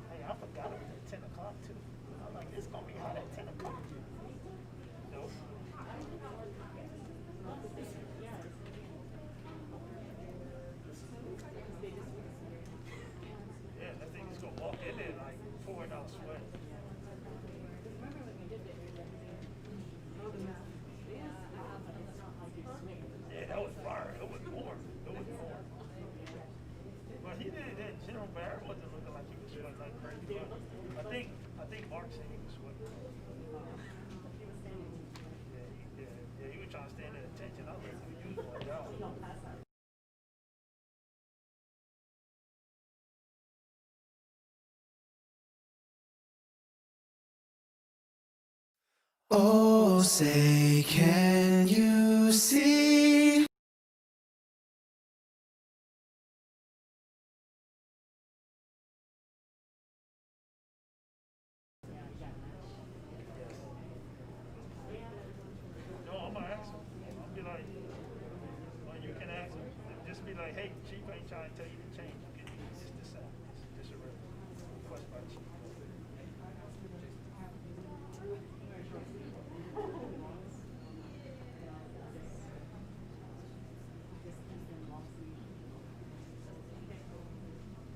Hey, I forgot it was at 10 o'clock too. I'm like, it's gonna be hot at 10 o'clock. Nope. Yeah, that thing is gonna walk in there like pouring out sweat. Yeah, that was fire. It was warm. It was warm. But he did that. General Barrett wasn't looking like he was sweating like crazy. I think Mark said he was sweating. Yeah, he was trying to stand at attention. I was like, dude, you was going down. Oh, say, can you see? No, I'm gonna ask him. I'll be like, well, you can ask him. Just be like, hey, Chief ain't trying to tell you to change. You can just decide. Just a request by Chief.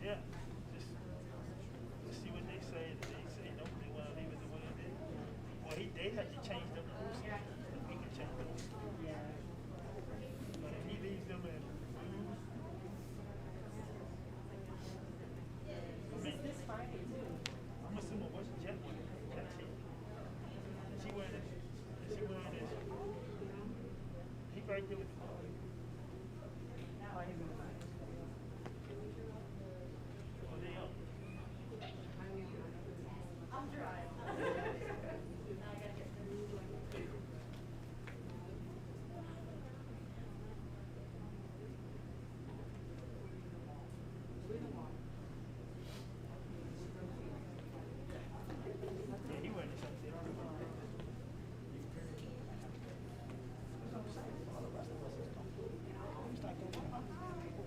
Yeah, just see what they say. If they say no, they want to leave it the way it is. Well, they have to change them rules. We can change them. But if he leaves them in blue, I mean, I'm assuming what's Jet wearing? Jet team. Is he wearing this? Is he wearing this? He right there with the ball. Oh, they up. Yeah, he wearing this up there. All the rest of us is comfortable. It's not going on.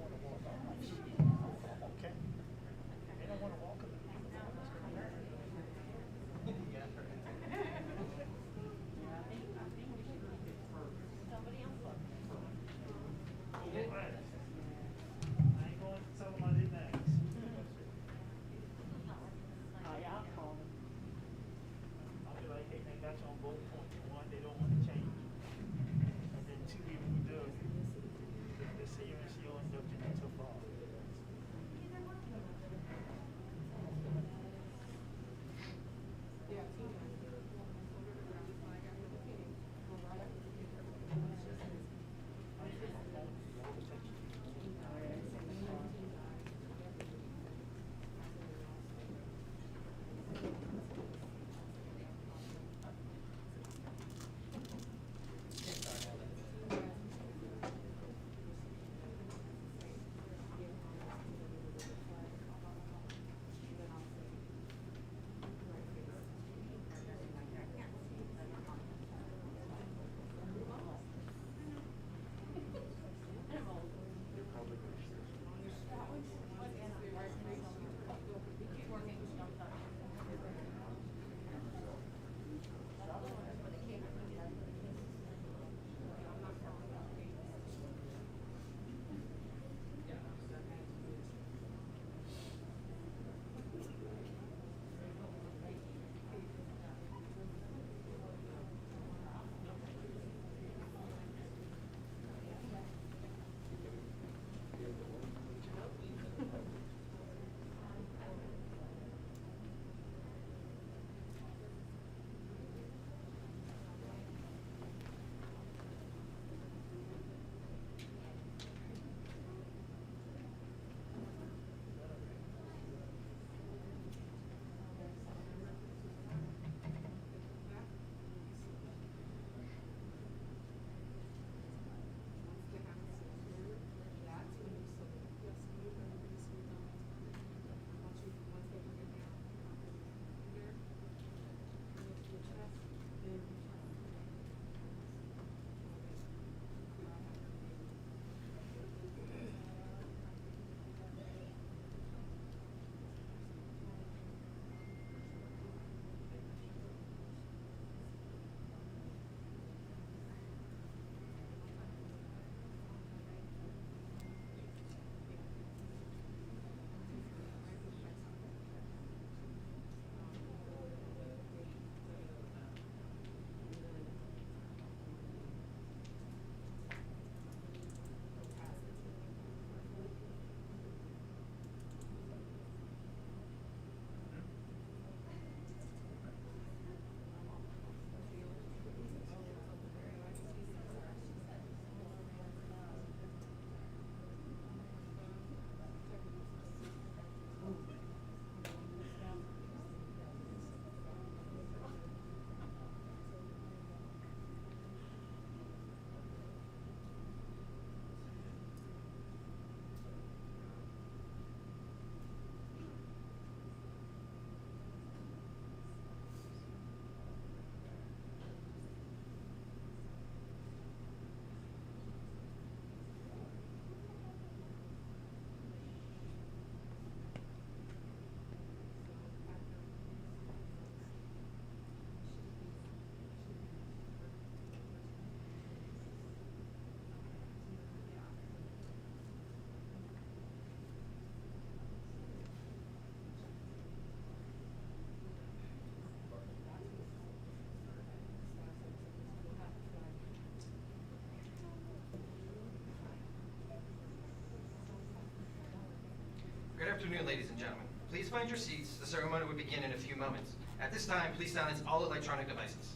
Good afternoon, ladies and gentlemen. Please find your seats. The ceremony will begin in a few moments. At this time, please silence all electronic devices.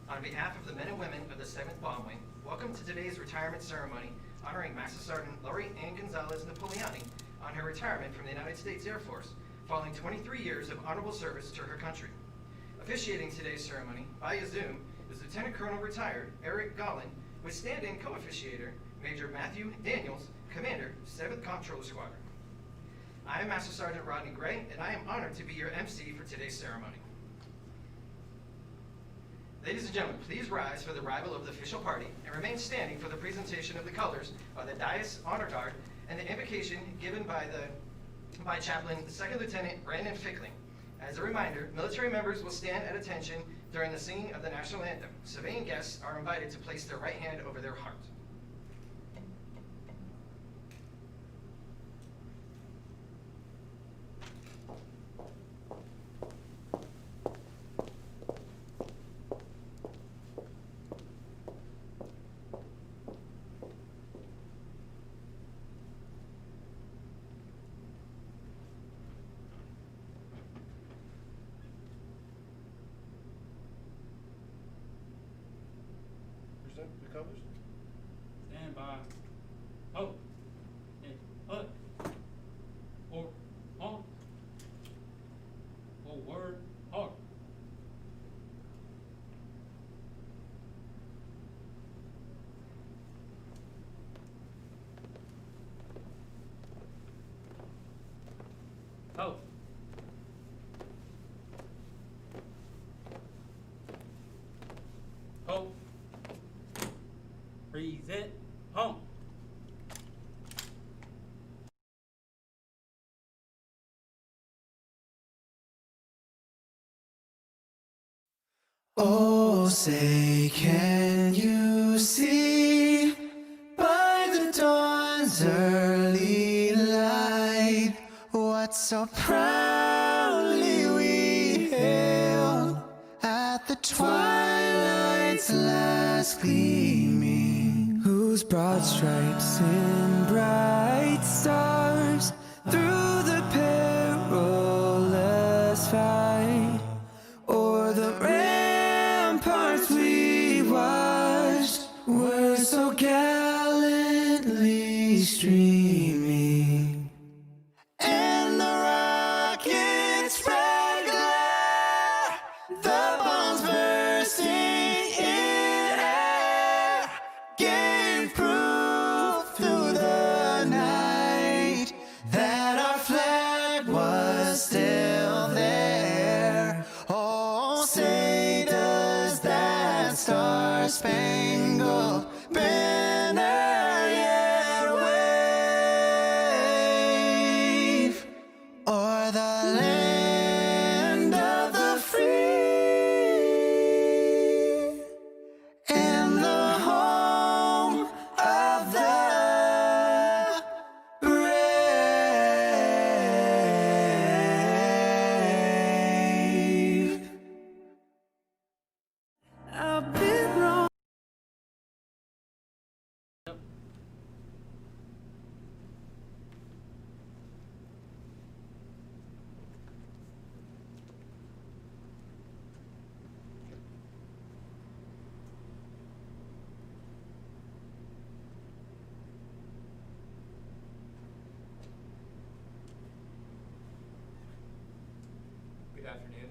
On behalf of the men and women of the 7th Bomb Wing, welcome to today's retirement ceremony honoring Master Sergeant Lori Ann Gonzalez Napoleoni on her retirement from the United States Air Force, following 23 years of honorable service to her country. Officiating today's ceremony via Zoom is Lieutenant Colonel retired Eric Gollin with stand-in co-officiator Major Matthew Daniels, Commander, 7th Comptroller Squadron. I am Master Sergeant Rodney Gray, and I am honored to be your MC for today's ceremony. Ladies and gentlemen, please rise for the arrival of the official party and remain standing for the presentation of the colors of the Dyess Honor Guard and the invocation given by Chaplain 2nd Lieutenant Brandon Fickling. As a reminder, military members will stand at attention during the singing of the national anthem. Civilian guests are invited to place their right hand over their heart. Present the colors. Stand by. Ho. And hut. Or honk. Or word heart. Ho. Ho. Present home. Oh, say, can you see by the dawn's early light what so proudly we hailed at the twilight's last gleaming, whose broad stripes and bright stars through the perilous fight o'er the ramparts we watched were so gallantly streaming, and the rocket's red glare, the bombs bursting in air, gave proof through the night that our flag was still there. Oh, say does that star-spangled banner yet wave o'er the land of the free and the home of the brave? I've been wrong. Yep. Good afternoon.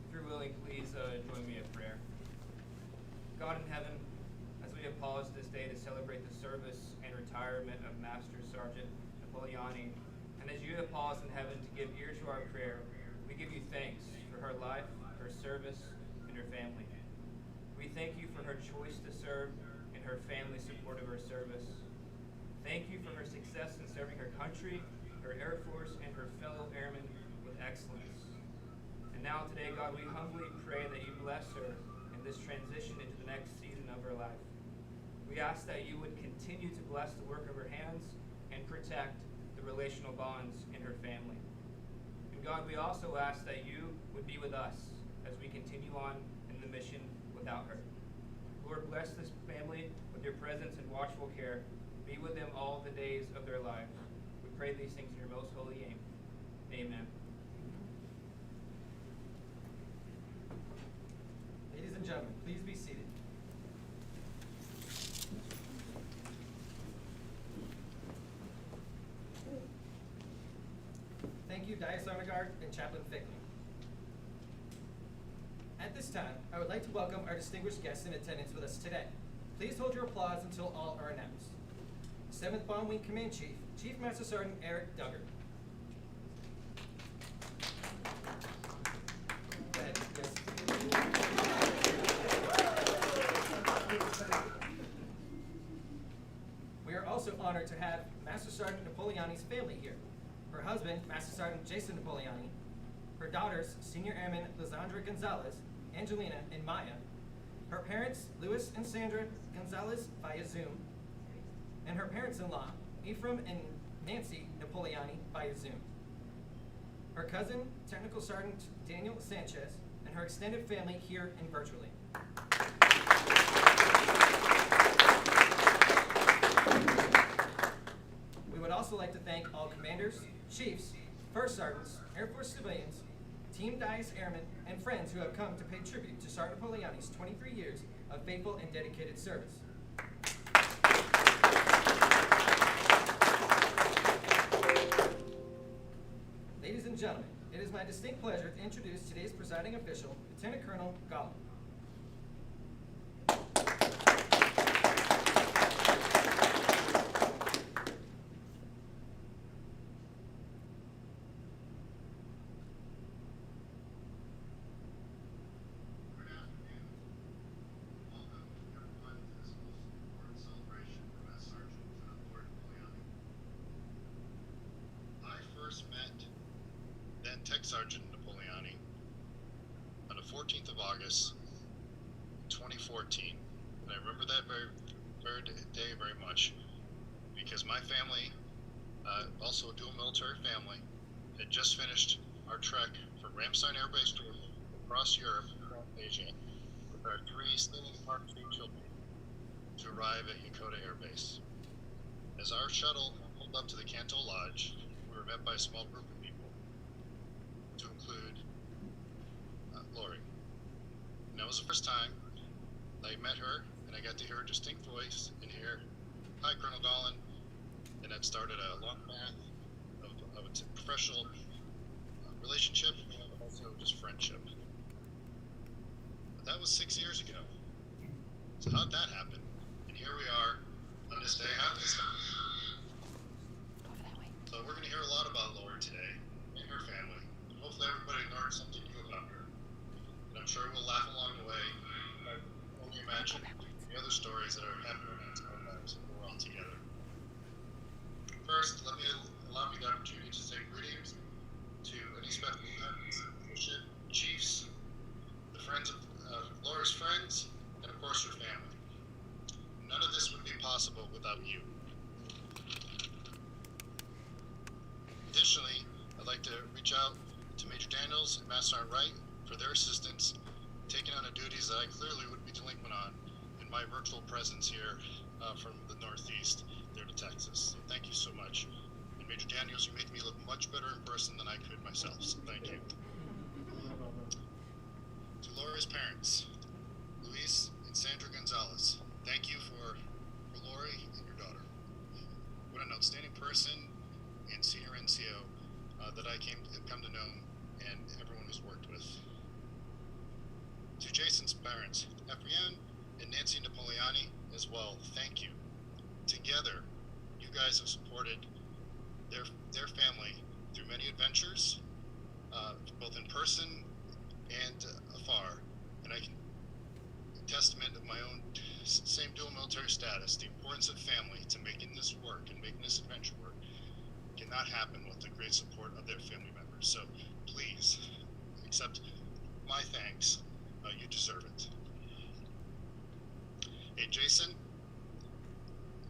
If you're willing, please join me in prayer. God in heaven, as we have paused this day to celebrate the service and retirement of Master Sergeant Napoleoni, and as you have paused in heaven to give ear to our prayer, we give you thanks for her life, her service, and her family. We thank you for her choice to serve and her family's support of her service. Thank you for her success in serving her country, her Air Force, and her fellow airmen with excellence. And now today, God, we humbly pray that you bless her and this transition into the next season of her life. We ask that you would continue to bless the work of her hands and protect the relational bonds in her family. And God, we also ask that you would be with us as we continue on in the mission without her. Lord, bless this family with your presence and watchful care. Be with them all the days of their lives. We pray these things in your most holy name. Amen. Ladies and gentlemen, please be seated. Thank you, Dyess and Chaplain Fickley. At this time, I would like to welcome our distinguished guests in attendance with us today. Please hold your applause until all are announced. 7th Bomb Wing Command Chief, Chief Master Sergeant Eric Duggar. Go ahead, yes. We are also honored to have Master Sergeant Napoleoni's family here. Her husband, Master Sergeant Jason Napoleoni, her daughters, Senior Airman Lizandra Gonzalez, Angelina, and Maya, her parents, Louis and Sandra Gonzalez via Zoom, and her parents-in-law, Ephraim and Nancy Napoleoni via Zoom. Her cousin, Technical Sergeant Daniel Sanchez, and her extended family here and virtually. We would also like to thank all commanders, chiefs, first sergeants, Air Force civilians, Team Dyess Airmen, and friends who have come to pay tribute to Sergeant Napoleoni's 23 years of faithful and dedicated service. Ladies and gentlemen, it is my distinct pleasure to introduce today's presiding official, Lieutenant Colonel Gollum. Tech Sergeant Napoleoni on the 14th of August, 2014. And I remember that very day very much because my family, also a dual military family, had just finished our trek from Ramstein Air Base across Europe and Asia with our 3 standing apart children to arrive at Yokota Air Base. As our shuttle pulled up to the Kanto Lodge, we were met by a small group of people, to include Lori. And that was the first time I met her, and I got to hear her distinct voice and hear, "Hi, Colonel Gollin," and that started a long path of a professional relationship and also just friendship. But that was 6 years ago. So how'd that happen? And here we are on this day. How did this happen? So we're going to hear a lot about Lori today and her family. Hopefully everybody learned something new about her. And I'm sure we'll laugh along the way. I can only imagine the other stories that are happening in our lives when we're all together. First, allow me the opportunity to say greetings to any special leadership, chiefs, the friends of Lori's friends, and of course her family. None of this would be possible without you. Additionally, I'd like to reach out to Major Daniels and Master Sergeant Wright for their assistance taking on the duties that I clearly would be delinquent on in my virtual presence here from the Northeast there to Texas. So thank you so much. And Major Daniels, you make me look much better in person than I could myself, so thank you. To Lori's parents, Luis and Sandra Gonzalez, thank you for Lori and your daughter. What an outstanding person and senior NCO that I have come to know and everyone who's worked with. To Jason's parents, Ephraim and Nancy Napoleoni as well, thank you. Together, you guys have supported their family through many adventures, both in person and afar. And I can testament of my own same dual military status, the importance of family to making this work and making this adventure work cannot happen with the great support of their family members. So please accept my thanks. You deserve it. Hey, Jason,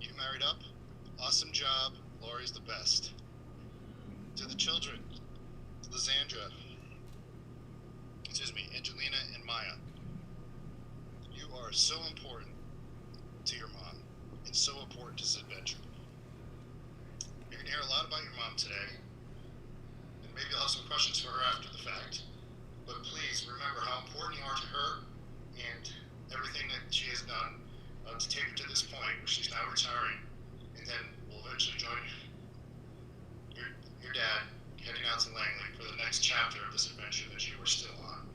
you married up? Awesome job. Lori's the best. To the children, Lysandra, Angelina and Maya, you are so important to your mom and so important to this adventure. You're going to hear a lot about your mom today, and maybe you'll have some questions for her after the fact. But please remember how important you are to her and everything that she has done to take her to this point where she's now retiring, and then will eventually join your dad heading out to Langley for the next chapter of this adventure that you are still on.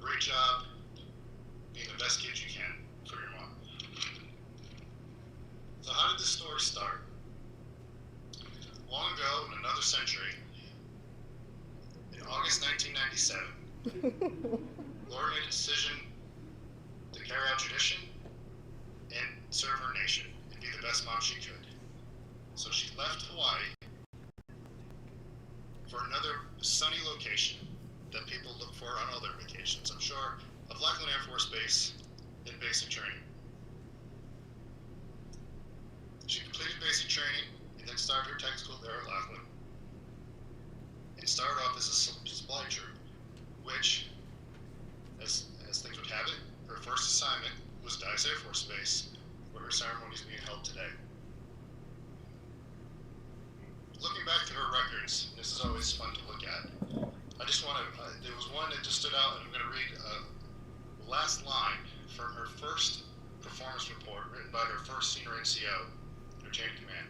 Great job being the best kid you can for your mom. So how did this story start? Long ago, in another century, in August 1997, Laura made a decision to carry out tradition and serve her nation and be the best mom she could. So she left Hawaii for another sunny location that people look for on all their vacations. I'm sure of Lackland Air Force Base in basic training. She completed basic training and then started her tech school there at Lackland. And started off as a supply troop, which, as things would have it, her first assignment was Dyess Air Force Base, where her ceremony is being held today. Looking back to her records, this is always fun to look at. I just want to, there was one that just stood out, and I'm going to read the last line from her first performance report written by her first senior NCO, her chain of command.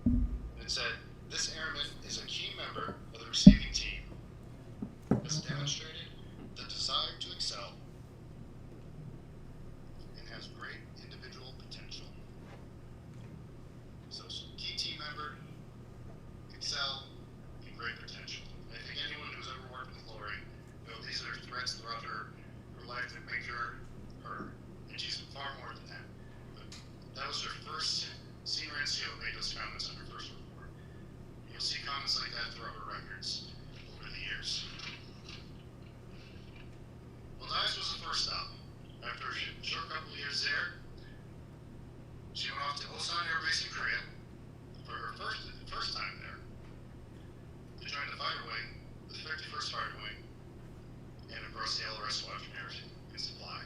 And it said, "This airman is a key member of the receiving team, has demonstrated the desire to excel, and has great individual potential." So, key team member, excel, and great potential. I think anyone who's ever worked with Lori, these are threats throughout her life that make her her. And she's far more than that. But that was her first senior NCO made those comments on her first report. You'll see comments like that throughout her records over the years. Well, Dyess was the first stop. After a short couple of years there, she went off to Osan Air Base in Korea for her first time there to join the fighter wing, the 51st Fighter Wing, and of course the LRS Squadron Air and Supply.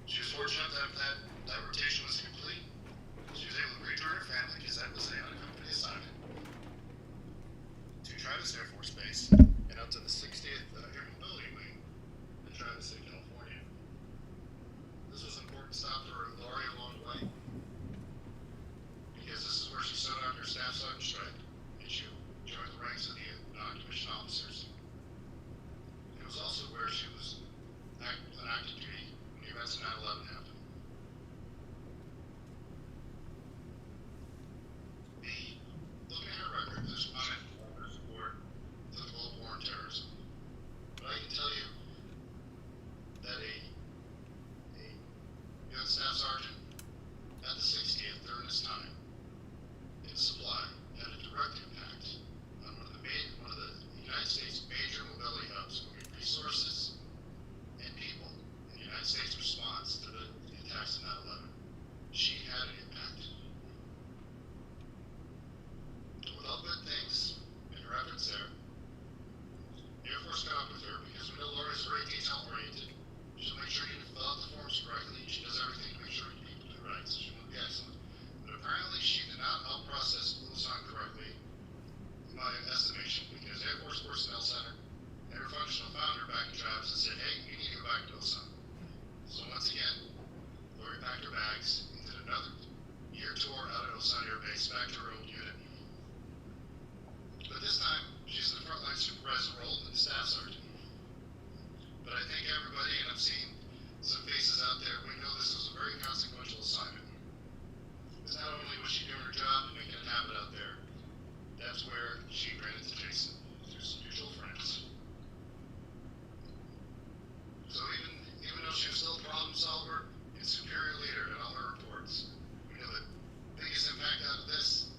She was fortunate that rotation was complete. She was able to rejoin her family because that was an unaccompanied assignment to Travis Air Force Base and up to the 60th Air Mobility Wing in Travis City, California. This was an important stop for Lori along the way because this is where she sewed on her staff sergeant stripe and she joined the ranks of the non-commissioned officers. It was also where she was on active duty when the events of 9/11 happened. Looking at her record, there's comment for her support to the global war on terrorism. But I can tell you that a young staff sergeant at the 60th during this time in supply had a direct impact on one of the United States' major mobility hubs, moving resources and people in the United States' response to the attacks of 9/11. She had an impact. With all good things in her efforts there, the Air Force got up with her because we know Laura is very detail-oriented. She'll make sure you fill out the forms correctly. She does everything to make sure people do right, so she will be excellent. But apparently she did not help process Busan correctly, in my estimation, because Air Force Personnel Center and her functional founder back in Travis and said, "Hey, you need to go back to Busan." So once again, Lori packed her bags and did another year tour out at Osan Air Base back to her old unit. But this time, she's in the frontline supervisor role and the staff sergeant. But I think everybody, and I've seen some faces out there, we know this was a very consequential assignment. Because not only was she doing her job and making it happen out there, that's where she ran into Jason, through some mutual friends. So even though she was still a problem solver and superior leader in all her reports, we know the biggest impact out of this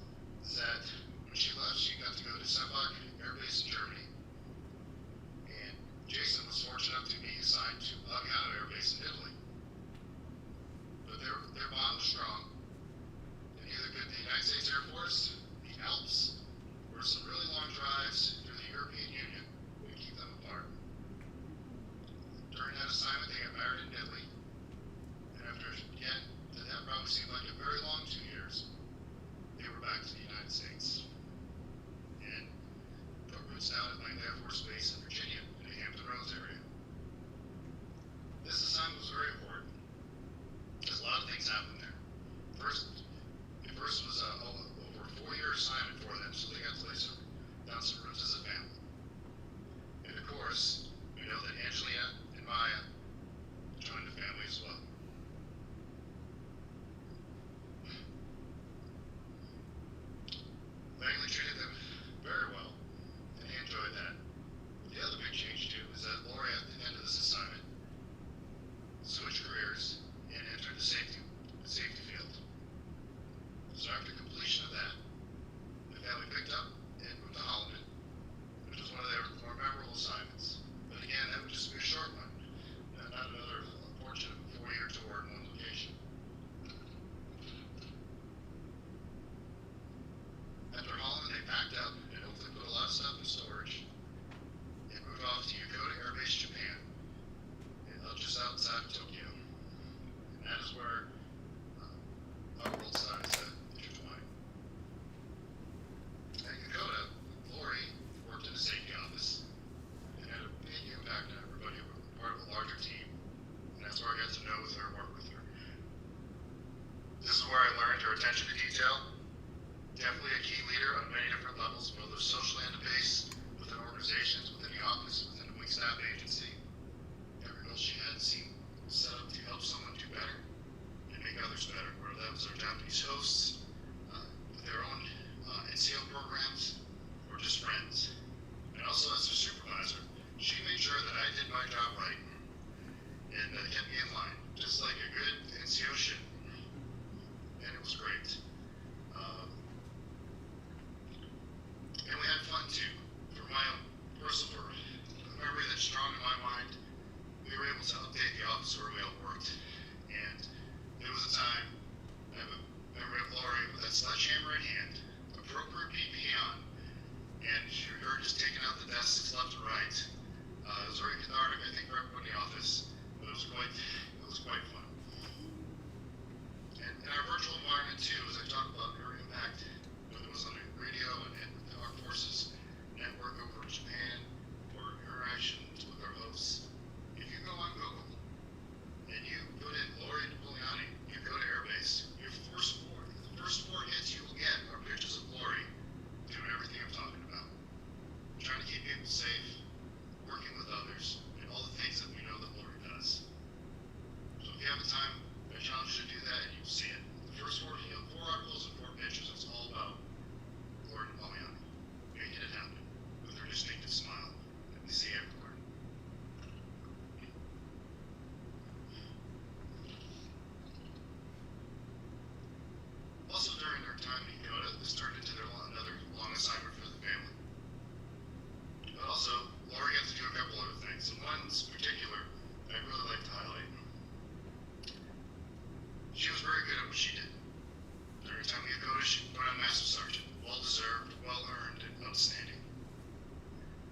outstanding.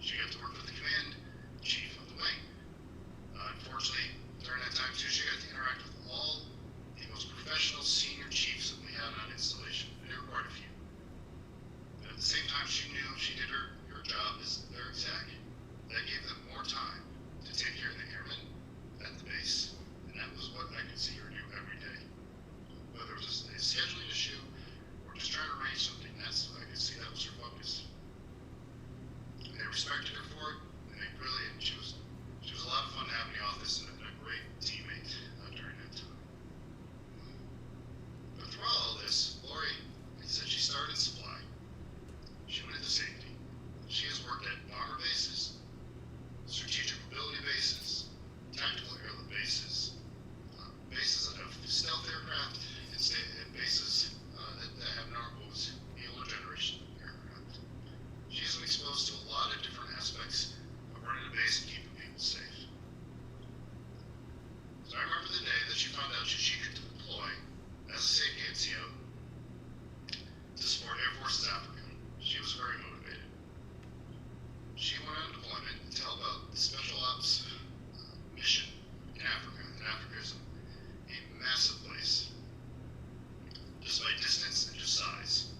She got to work with the command chief of the wing. Unfortunately, during that time too, she got to interact with all the most professional senior chiefs that we had on installation. There were quite a few. But at the same time, she knew she did her job as their exec. That gave them more time to take care of the airmen at the base, and that was what I could see her do every day. Whether it was a scheduling issue or just trying to arrange something, that's I could see that was her focus. And they respected her for it, and she was a lot of fun to have in the office and a great teammate during that time. But throughout all this, Lori, like I said, she started in supply. She went into safety. She has worked at bomber bases, strategic mobility bases, tactical airlift bases, bases that have stealth aircraft, and bases that have narcos, the older generation aircraft. She's been exposed to a lot of different aspects of running a base and keeping people safe. So I remember the day that she found out she could deploy as a safety NCO to support Air Forces Africa. She was very motivated. She went on deployment to help out the Special Ops mission in Africa. And Africa is a massive place, just by distance and just size.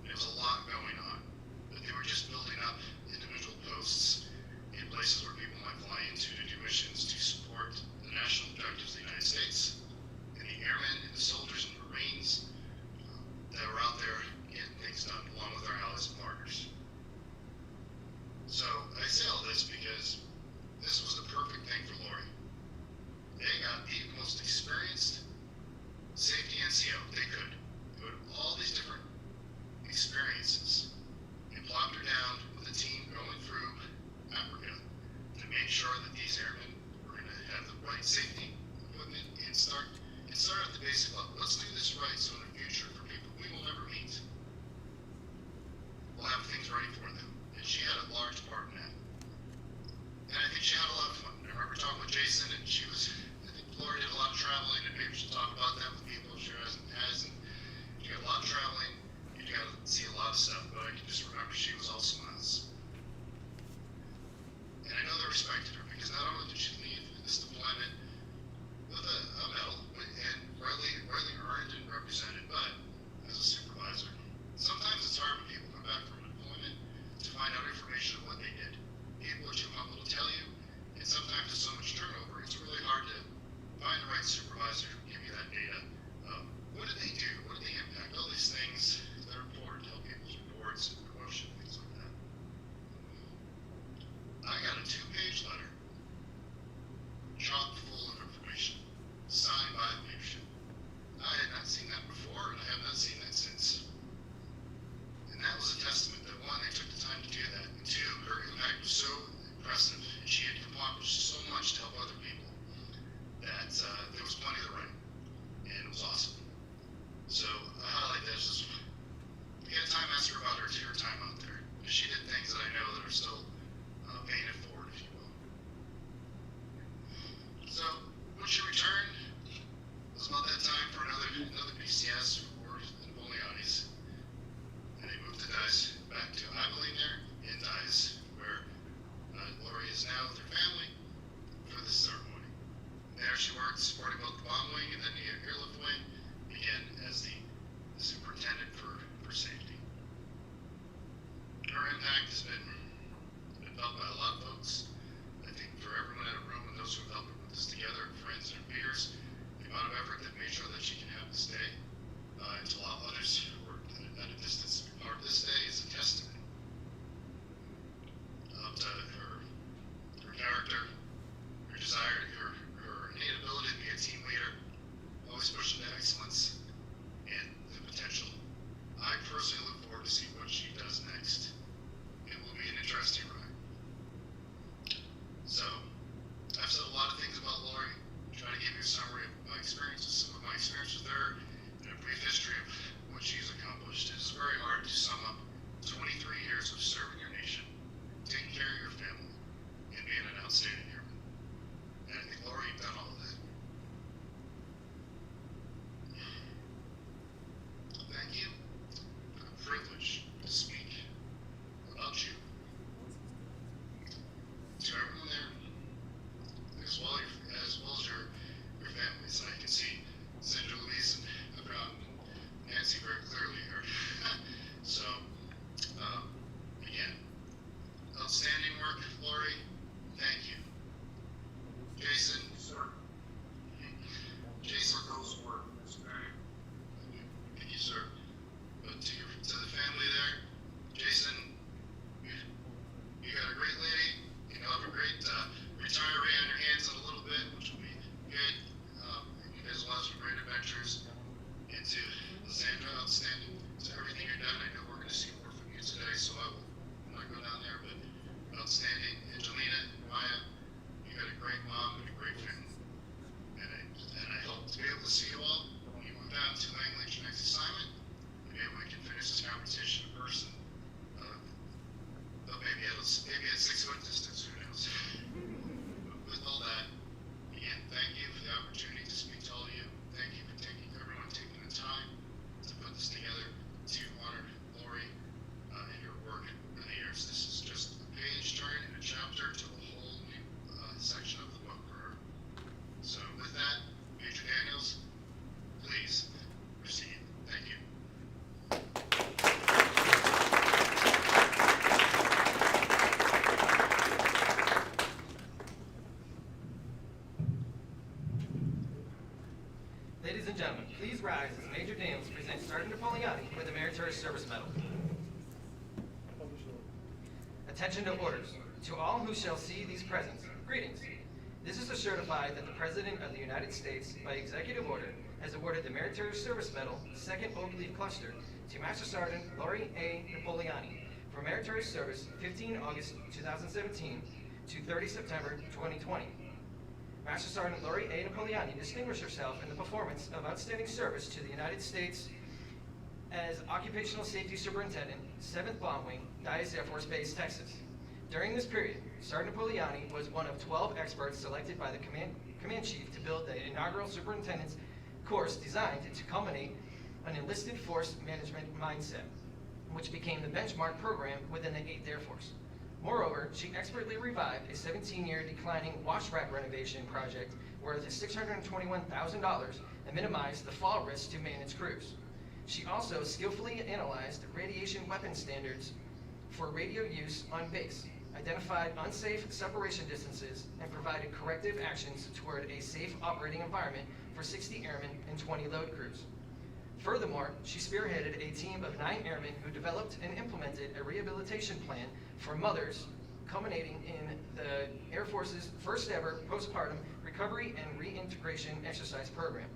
There was a lot going on, but they were just building up individual posts in places where people might fly into to do missions to support the national objectives of the United States and the airmen and the soldiers and Marines that were out there getting things done along with our allies and partners. So I say all this because this was the perfect thing for Lori. They got the most experienced safety NCO they could. They put all these different experiences and plopped her down with a team going through Africa to make sure that these airmen were going to have the right safety equipment and start at the basic level. Let's do this right so in the future for people we will never meet, we'll have things ready for them. And she had a large part in that. And I think she had a lot of fun. I remember talking with Jason, and I think Lori did a lot of traveling, and maybe she'll talk about that with people if she has. And she got a lot of traveling, and you got to see a lot of stuff, but I can just remember she was all smiles. And I know they respected her, because not only did she leave this deployment with a medal, and rightly earned and represented, but as a supervisor, sometimes it's hard when people come back from a deployment to find out information of what they did. People are too humble to tell you, and sometimes there's so much turnover, it's really hard to find the right supervisor who give you that data of what did they do, what did they impact, all these things that are important to help people's reports and promotion, things like that. I got a 2-page letter, chock full of information, signed by the leadership. I had not seen that before, and I have not seen that since. And that was a testament that, one, they took the time to do that, and two, her impact was so impressive, and she had accomplished so much to help other people that there was plenty to write, and it was awesome. So I highlight this. If you had time, ask her about her time out there, because she did things that I know that are still paying it forward, if you will. So when she returned, it was about that time for another BCS for the Napoleonis. And they moved to Dyess, back to Abilene there in Dyess, where Lori is now with her family for this ceremony. There she worked supporting both the bomb wing and then the airlift wing, again as the superintendent for safety. Her impact has been felt by a lot of folks. I think for everyone in the room and those who have helped put this together, friends and peers, the amount of effort they've made sure that she can have this day, and to allow others who are at a distance to be part of this day is a testament to her character, her desire, her innate ability to be a team leader, always pushing to excellence, and the potential. I personally look forward to see what she does next. It will be an interesting ride. So, I've said a lot of things about Lori, trying to give you a summary of my experiences, some of my experiences with her, and a brief history of what she's accomplished. It's very hard to sum up 23 Daniels, maybe at 6-foot distance, who knows? With all that, again, thank you for the opportunity to speak to all of you. Thank you for everyone taking the time to put this together to honor Lori and your work in many years. This is just a page turn and a chapter to a whole new section of the book for her. So with that, Major Daniels, please proceed. Thank you. Ladies and gentlemen, please rise as Major Daniels presents Sergeant Napoleoni with the Meritorious Service Medal. Attention to orders. To all who shall see these presents, greetings. This is to certify that the President of the United States, by executive order, has awarded the Meritorious Service Medal, 2nd Oak Leaf Cluster, to Master Sergeant Lori A. Napoleoni for meritorious service 15 August 2017 to 30 September 2020. Master Sergeant Lori A. Napoleoni distinguished herself in the performance of outstanding service to the United States as Occupational Safety Superintendent, 7th Bomb Wing, Dyess Air Force Base, Texas. During this period, Sergeant Napoleoni was one of 12 experts selected by the Command Chief to build the inaugural Superintendent's course designed to culminate an enlisted force management mindset, which became the benchmark program within the 8th Air Force. Moreover, she expertly revived a 17-year declining wash rack renovation project worth $621,000 and minimized the fall risk to man its crews. She also skillfully analyzed radiation weapon standards for radio use on base, identified unsafe separation distances, and provided corrective actions toward a safe operating environment for 60 airmen and 20 load crews. Furthermore, she spearheaded a team of 9 airmen who developed and implemented a rehabilitation plan for mothers, culminating in the Air Force's first ever postpartum recovery and reintegration exercise program.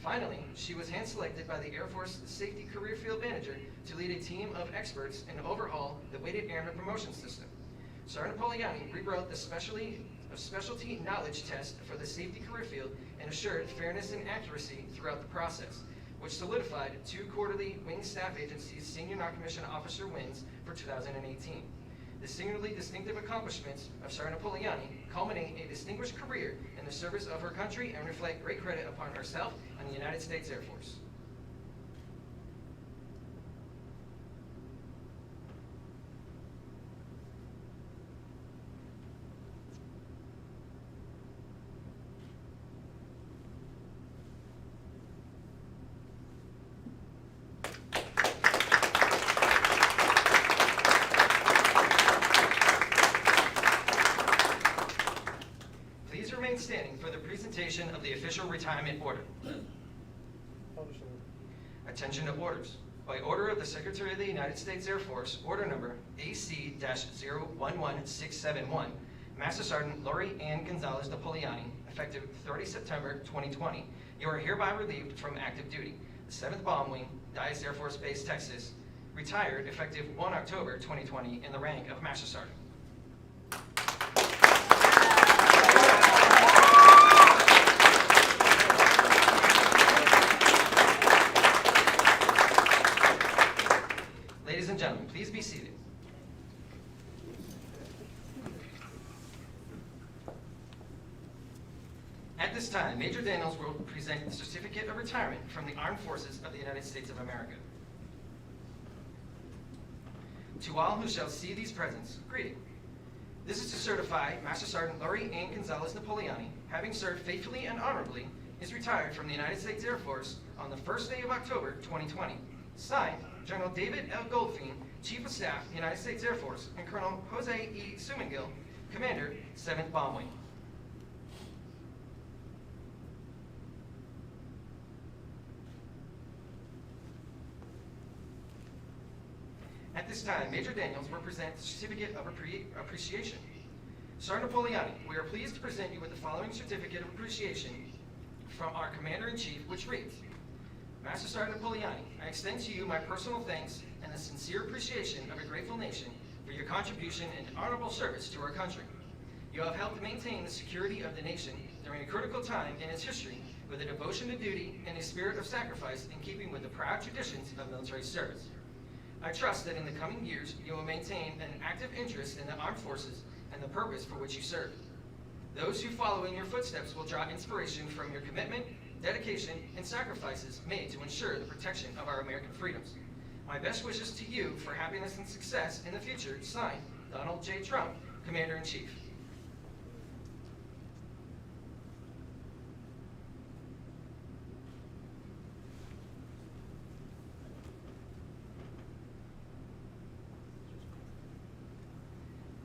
Finally, she was hand-selected by the Air Force Safety Career Field Manager to lead a team of experts and overhaul the weighted airman promotion system. Sergeant Napoleoni rewrote the specialty knowledge test for the safety career field and assured fairness and accuracy throughout the process, which solidified 2 quarterly Wing Staff Agency's Senior Non-Commissioned Officer wins for 2018. The singularly distinctive accomplishments of Sergeant Napoleoni culminate a distinguished career in the service of her country and reflect great credit upon herself and the United States Air Force. Standing for the presentation of the official retirement order. Attention to orders. By order of the Secretary of the United States Air Force, order number AC-011671, Master Sergeant Lori Ann Gonzalez Napoleoni, effective 30 September 2020, you are hereby relieved from active duty. The 7th Bomb Wing, Dyess Air Force Base, Texas, retired effective 1 October 2020 in the rank of Master Sergeant. Ladies and gentlemen, please be seated. At this time, Major Daniels will present the Certificate of Retirement from the Armed Forces of the United States of America. To all who shall see these presents, greeting. This is to certify Master Sergeant Lori Ann Gonzalez Napoleoni, having served faithfully and honorably, is retired from the United States Air Force on the first day of October 2020. Signed, General David L. Goldfein, Chief of Staff, United States Air Force, and Colonel Jose E. Sumangill, Commander, 7th Bomb Wing. At this time, Major Daniels will present the Certificate of Appreciation. Sergeant Napoleoni, we are pleased to present you with the following Certificate of Appreciation from our Commander-in-Chief, which reads, Master Sergeant Napoleoni, I extend to you my personal thanks and the sincere appreciation of a grateful nation for your contribution and honorable service to our country. You have helped maintain the security of the nation during a critical time in its history with a devotion to duty and a spirit of sacrifice in keeping with the proud traditions of military service. I trust that in the coming years, you will maintain an active interest in the armed forces and the purpose for which you serve. Those who follow in your footsteps will draw inspiration from your commitment, dedication, and sacrifices made to ensure the protection of our American freedoms. My best wishes to you for happiness and success in the future. Signed, Donald J. Trump, Commander-in-Chief.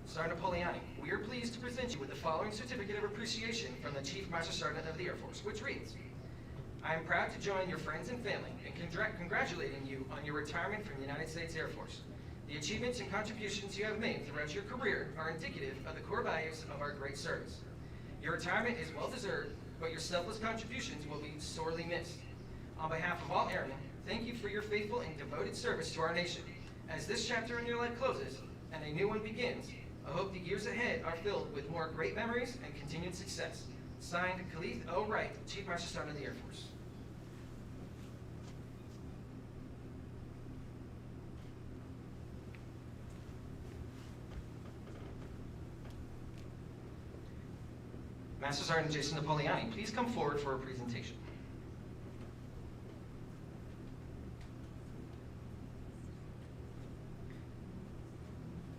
Sergeant Napoleoni, we are pleased to present you with the following certificate of appreciation from the Chief Master Sergeant of the Air Force, which reads, I am proud to join your friends and family in congratulating you on your retirement from the United States Air Force. The achievements and contributions you have made throughout your career are indicative of the core values of our great service. Your retirement is well deserved, but your selfless contributions will be sorely missed. On behalf of all airmen, thank you for your faithful and devoted service to our nation. As this chapter in your life closes and a new one begins, I hope the years ahead are filled with more great memories and continued success. Signed, Khalid O. Wright, Chief Master Sergeant of the Air Force. Master Sergeant Jason Napoleoni, please come forward for a presentation.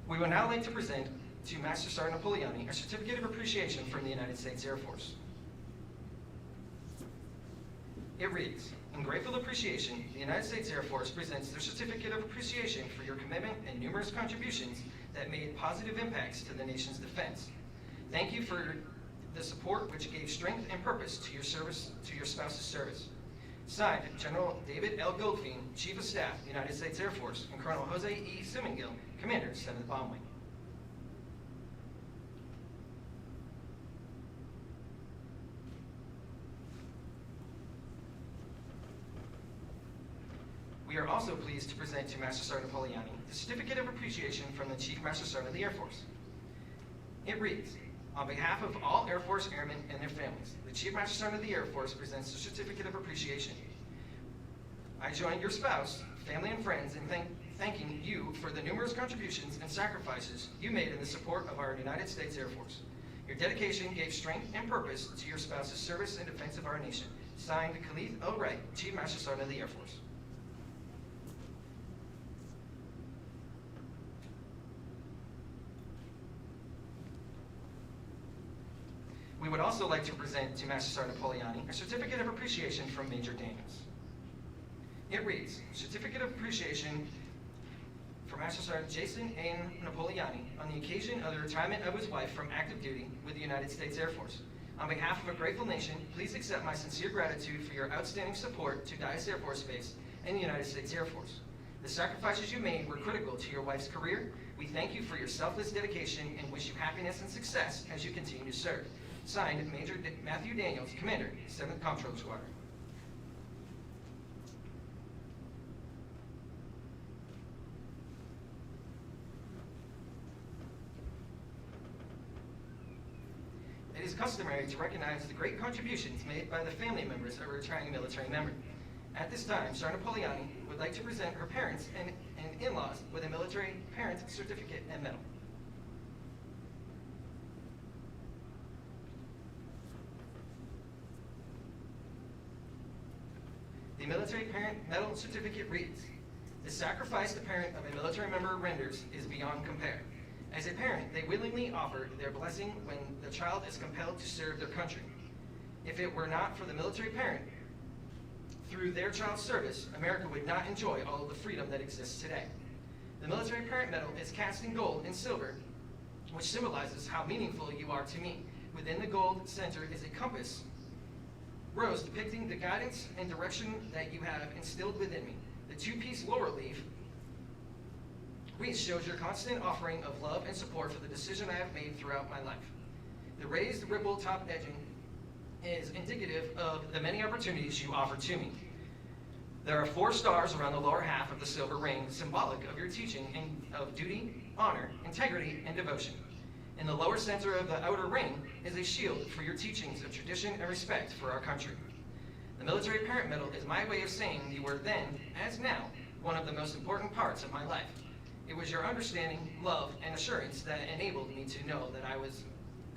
We would now like to present to Master Sergeant Napoleoni a certificate of appreciation from the United States Air Force. It reads, in grateful appreciation, the United States Air Force presents their certificate of appreciation for your commitment and numerous contributions that made positive impacts to the nation's defense. Thank you for the support which gave strength and purpose to your service, to your spouse's service. Signed, General David L. Goldfein, Chief of Staff, United States Air Force, and Colonel Jose E. Simongill, Commander, 7th Bomb Wing. We are also pleased to present to Master Sergeant Napoleoni the Certificate of Appreciation from the Chief Master Sergeant of the Air Force. It reads, on behalf of all Air Force airmen and their families, the Chief Master Sergeant of the Air Force presents the Certificate of Appreciation. I join your spouse, family, and friends in thanking you for the numerous contributions and sacrifices you made in the support of our United States Air Force. Your dedication gave strength and purpose to your spouse's service and defense of our nation. Signed, Khalid O. Wright, Chief Master Sergeant of the Air Force. We would also like to present to Master Sergeant Napoleoni a Certificate of Appreciation from Major Daniels. It reads, Certificate of Appreciation for Master Sergeant Jason A. Napoleoni on the occasion of the retirement of his wife from active duty with the United States Air Force. On behalf of a grateful nation, please accept my sincere gratitude for your outstanding support to Dyess Air Force Base and the United States Air Force. The sacrifices you made were critical to your wife's career. We thank you for your selfless dedication and wish you happiness and success as you continue to serve. Signed, Major Matthew Daniels, Commander, 7th Comptroller Squadron. It is customary to recognize the great contributions made by the family members of a retiring military member. At this time, Sergeant Napoleoni would like to present her parents and in-laws with a military parent certificate and medal. The military parent medal certificate reads, the sacrifice the parent of a military member renders is beyond compare. As a parent, they willingly offer their blessing when the child is compelled to serve their country. If it were not for the military parent, through their child's service, America would not enjoy all of the freedom that exists today. The military parent medal is cast in gold and silver, which symbolizes how meaningful you are to me. Within the gold center is a compass rose depicting the guidance and direction that you have instilled within me. The two-piece lower leaf wreath shows your constant offering of love and support for the decision I have made throughout my life. The raised ripple top edging is indicative of the many opportunities you offer to me. There are 4 stars around the lower half of the silver ring, symbolic of your teaching of duty, honor, integrity, and devotion. In the lower center of the outer ring is a shield for your teachings of tradition and respect for our country. The military parent medal is my way of saying you were then, as now, one of the most important parts of my life. It was your understanding, love, and assurance that enabled me to know that I was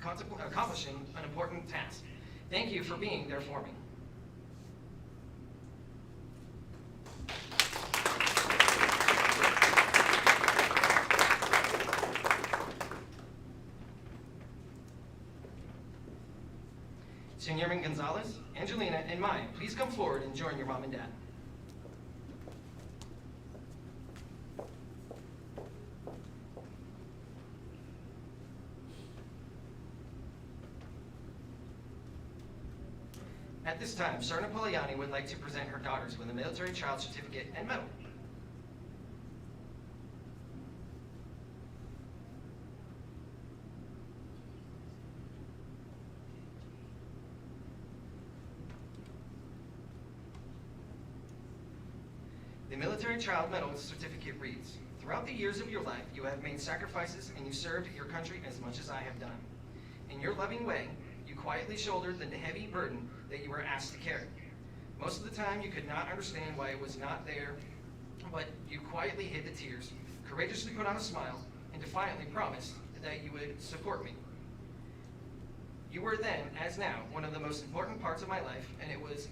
accomplishing an important task. Thank you for being there for me. Senyorman Gonzalez, Angelina, and Maya, please come forward and join your mom and dad. At this time, Sir Napoleoni would like to present her daughters with a military child certificate and medal. The Military Child Medal Certificate reads, "Throughout the years of your life, you have made sacrifices and you served your country as much as I have done. In your loving way, you quietly shouldered the heavy burden that you were asked to carry. Most of the time, you could not understand why it was not there, but you quietly hid the tears, courageously put on a smile, and defiantly promised that you would support me. You were then, as now, one of the most important parts of my life, and it was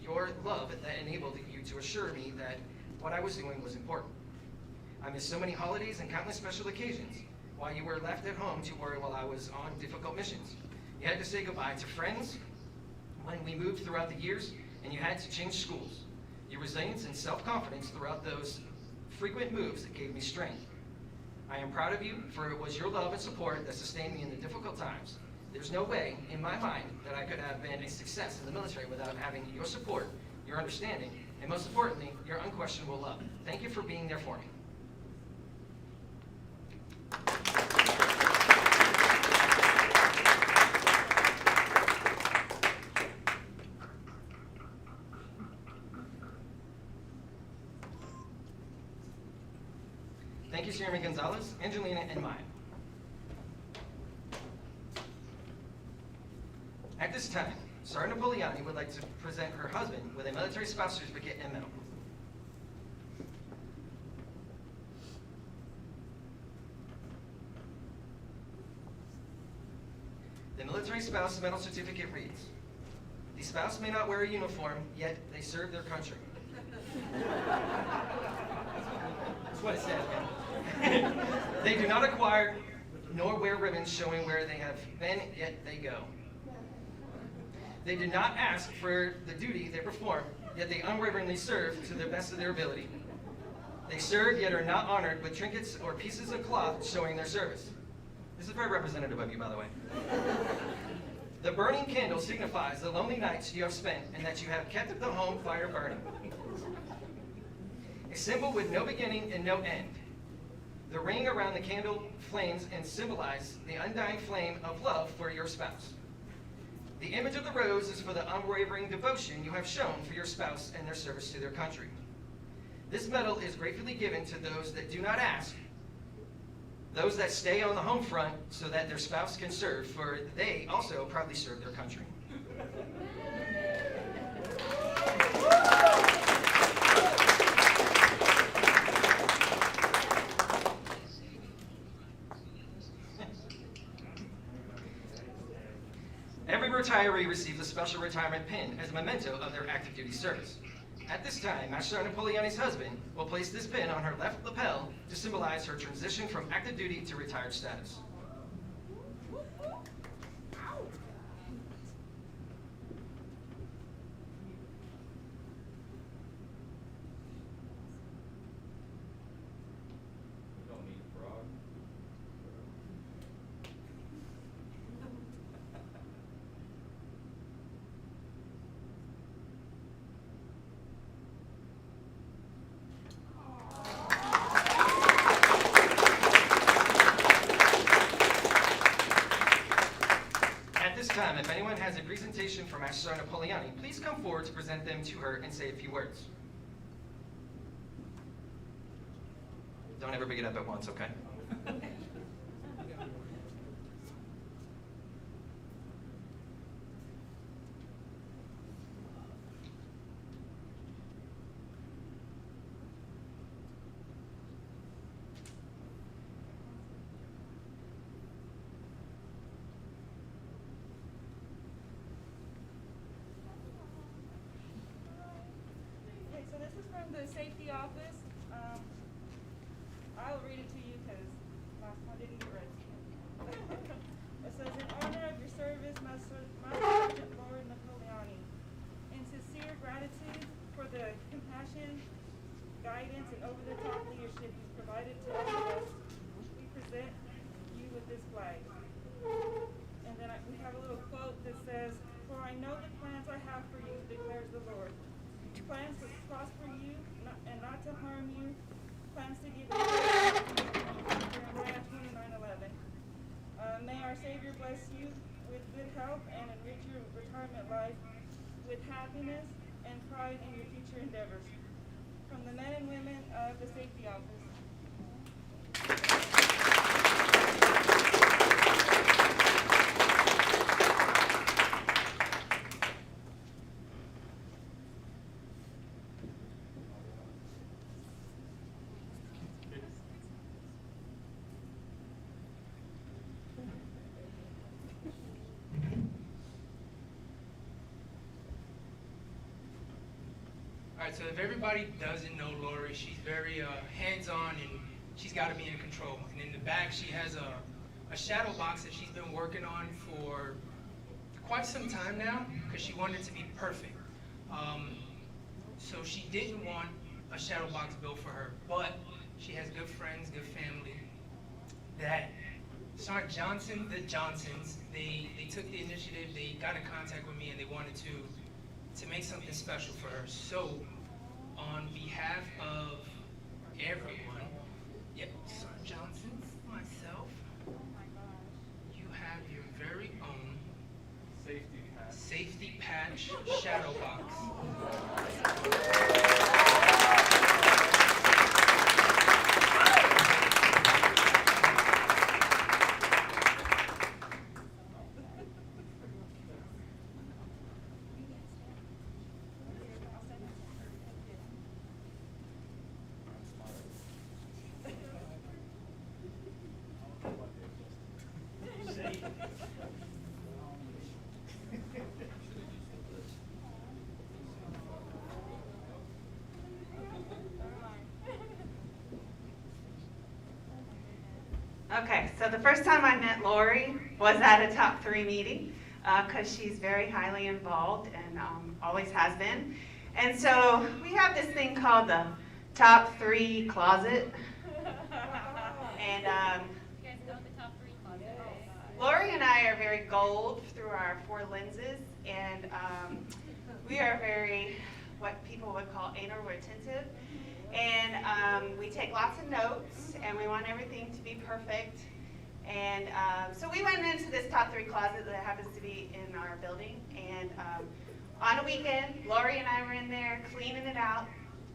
your love that enabled you to assure me that what I was doing was important. I missed so many holidays and countless special occasions, while you were left at home to worry while I was on difficult missions. You had to say goodbye to friends when we moved throughout the years, and you had to change schools. Your resilience and self-confidence throughout those frequent moves that gave me strength. I am proud of you, for it was your love and support that sustained me in the difficult times. There's no way, in my mind, that I could have been a success in the military without having your support, your understanding, and most importantly, your unquestionable love. Thank you for being there for me." Thank you, Senyorman Gonzalez, Angelina, and Maya. At this time, Sir Napoleoni would like to present her husband with a military spouse certificate and medal. The military spouse medal certificate reads, "The spouse may not wear a uniform, yet they serve their country." That's what it says, man. "They do not acquire nor wear ribbons showing where they have been, yet they go. They did not ask for the duty they perform, yet they unwaveringly serve to the best of their ability. They serve, yet are not honored with trinkets or pieces of cloth showing their service." This is very representative of you, by the way. "The burning candle signifies the lonely nights you have spent and that you have kept the home fire burning. A symbol with no beginning and no end. The ring around the candle flames and symbolize the undying flame of love for your spouse. The image of the rose is for the unwavering devotion you have shown for your spouse and their service to their country. This medal is gratefully given to those that do not ask, those that stay on the home front so that their spouse can serve, for they also proudly serve their country." Every retiree receives a special retirement pin as a memento of their active duty service. At this time, Master Napoleoni's husband will place this pin on her left lapel to symbolize her transition from active duty to retired status. Don't need a frog. Time, if anyone has a presentation for Master Napoleoni, please come forward to present them to her and say a few words. Don't ever pick it up at once, okay? safety office, I'll read it to you because last one didn't get read. It says, in honor of your service, Master Sergeant Lord Napoleoni, in sincere gratitude for the compassion, guidance, and over-the-top leadership you've provided to all of us, we present you with this flag. And then we have a little quote that says, for I know the plans I have for you, declares the Lord. Plans to prosper you and not to harm you. Plans to give you Jeremiah 29:11. May our Savior bless you with good health and enrich your retirement life with happiness and pride in your future endeavors. From the men and women of the safety office. All right, so if everybody doesn't know Lori, she's very hands-on and she's got to be in control. And in the back, she has a shadow box that she's been working on for quite some time now because she wanted it to be perfect. So she didn't want a shadow box built for her, but she has good friends, good family that Sergeant Johnson, the Johnsons, they took the initiative, they got in contact with me and they wanted to make something special for her. So on behalf of everyone, yep, Sergeant Johnson's, myself, you have your very own safety patch shadow box. Okay, so the first time I met Lori was at a top 3 meeting because she's very highly involved and always has been. And so we have this thing called the top 3 closet. And You guys know the top 3 closet? Lori and I are very gold through our 4 lenses, and we are very, what people would call anal retentive. And we take lots of notes, and we want everything to be perfect. And so we went into this top 3 closet that happens to be in our building. And on a weekend, Lori and I were in there cleaning it out,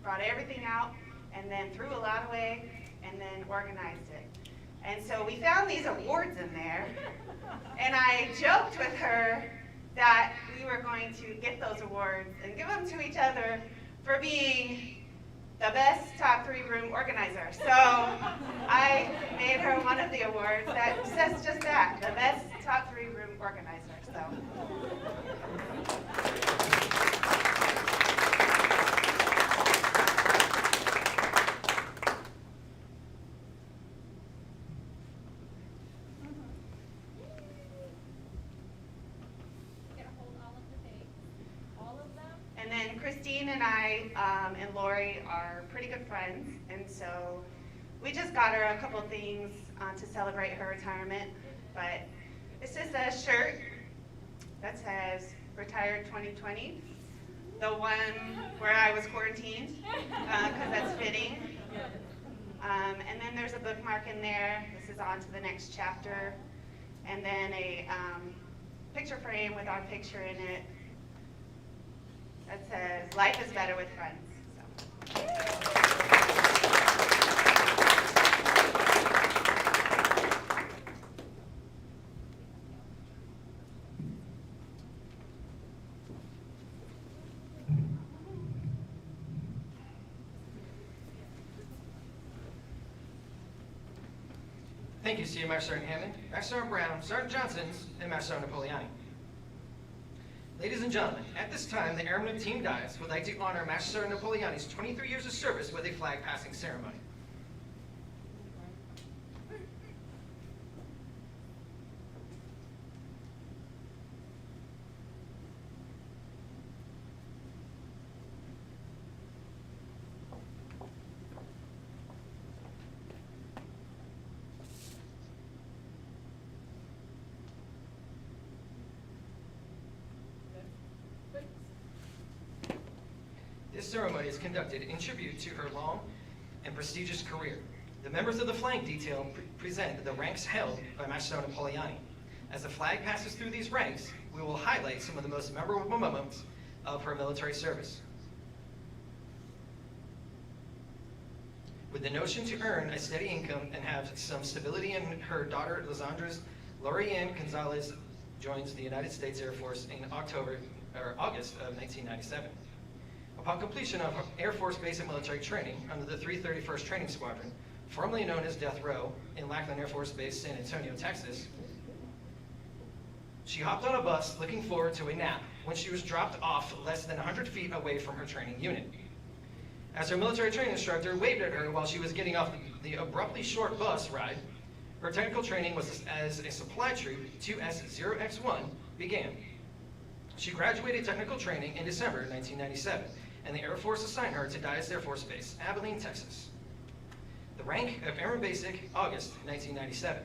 brought everything out, and then threw a lot away, and then organized it. And so we found these awards in there, and I joked with her that we were going to get those awards and give them to each other for being the best top 3 room organizer. So I made her one of the awards that says just that, the best top 3 room organizer. So. And then Christine and I and Lori are pretty good friends, and so we just got her a couple things to celebrate her retirement. But this is a shirt that says "Retired 2020," the one where I was quarantined, because that's fitting. And then there's a bookmark in there. This is on to the next chapter, and then a picture frame with our picture in it. That says, "Life is better with friends." So. Thank you, Senior Master Sergeant Hammond, Master Sergeant Brown, Sergeant Johnsons, and Master Sergeant Napoleoni. Ladies and gentlemen, at this time, the Airmen of Team Dyess would like to honor Master Sergeant Napoleoni's 23 years of service with a flag passing ceremony. This ceremony is conducted in tribute to her long and prestigious career. The members of the flank detail present the ranks held by Master Sergeant Napoleoni. As the flag passes through these ranks, we will highlight some of the most memorable moments of her military service. With the notion to earn a steady income and have some stability in her daughter, Lori Ann Gonzalez joins the United States Air Force in August of 1997. Upon completion of Air Force basic military training under the 331st Training Squadron, formerly known as Death Row, in Lackland Air Force Base, San Antonio, Texas, she hopped on a bus looking forward to a nap when she was dropped off less than 100 feet away from her training unit. As her military training instructor waved at her while she was getting off the abruptly short bus ride, her technical training was as a supply troop 2S0X1 began. She graduated technical training in December 1997, and the Air Force assigned her to Dyess Air Force Base, Abilene, Texas. The rank of Airman Basic, August 1997.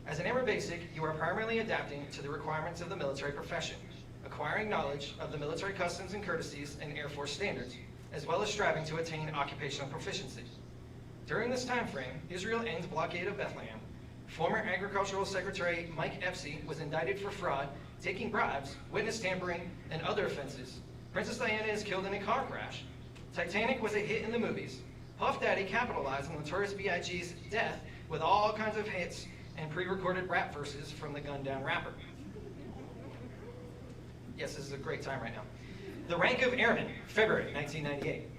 As an Airman Basic, you are primarily adapting to the requirements of the military profession, acquiring knowledge of the military customs and courtesies and Air Force standards, as well as striving to attain occupational proficiency. During this time frame, Israel ends blockade of Bethlehem. Former Agricultural Secretary Mike Epsy was indicted for fraud, taking bribes, witness tampering, and other offenses. Princess Diana is killed in a car crash. Titanic was a hit in the movies. Puff Daddy capitalized on Notorious B.I.G.'s death with all kinds of hits and pre-recorded rap verses from the gunned down rapper. Yes, this is a great time right now. The rank of Airman, February 1998.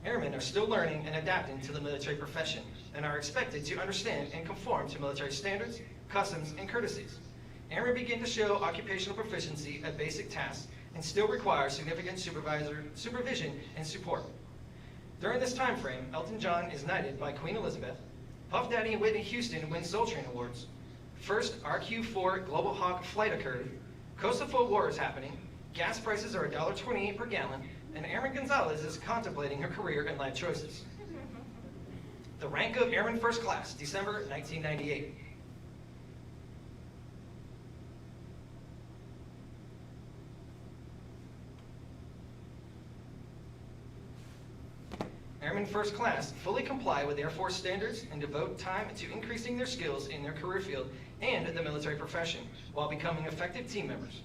Airmen are still learning and adapting to the military profession and are expected to understand and conform to military standards, customs, and courtesies. Airmen begin to show occupational proficiency at basic tasks and still require significant supervision and support. During this time frame, Elton John is knighted by Queen Elizabeth, Puff Daddy and Whitney Houston win Soul Train Awards, first RQ-4 Global Hawk flight occurred, Kosovo War is happening, gas prices are $1.28 per gallon, and Airman Gonzalez is contemplating her career and life choices. The rank of Airman First Class, December 1998. Airmen First Class fully comply with Air Force standards and devote time to increasing their skills in their career field and the military profession while becoming effective team members.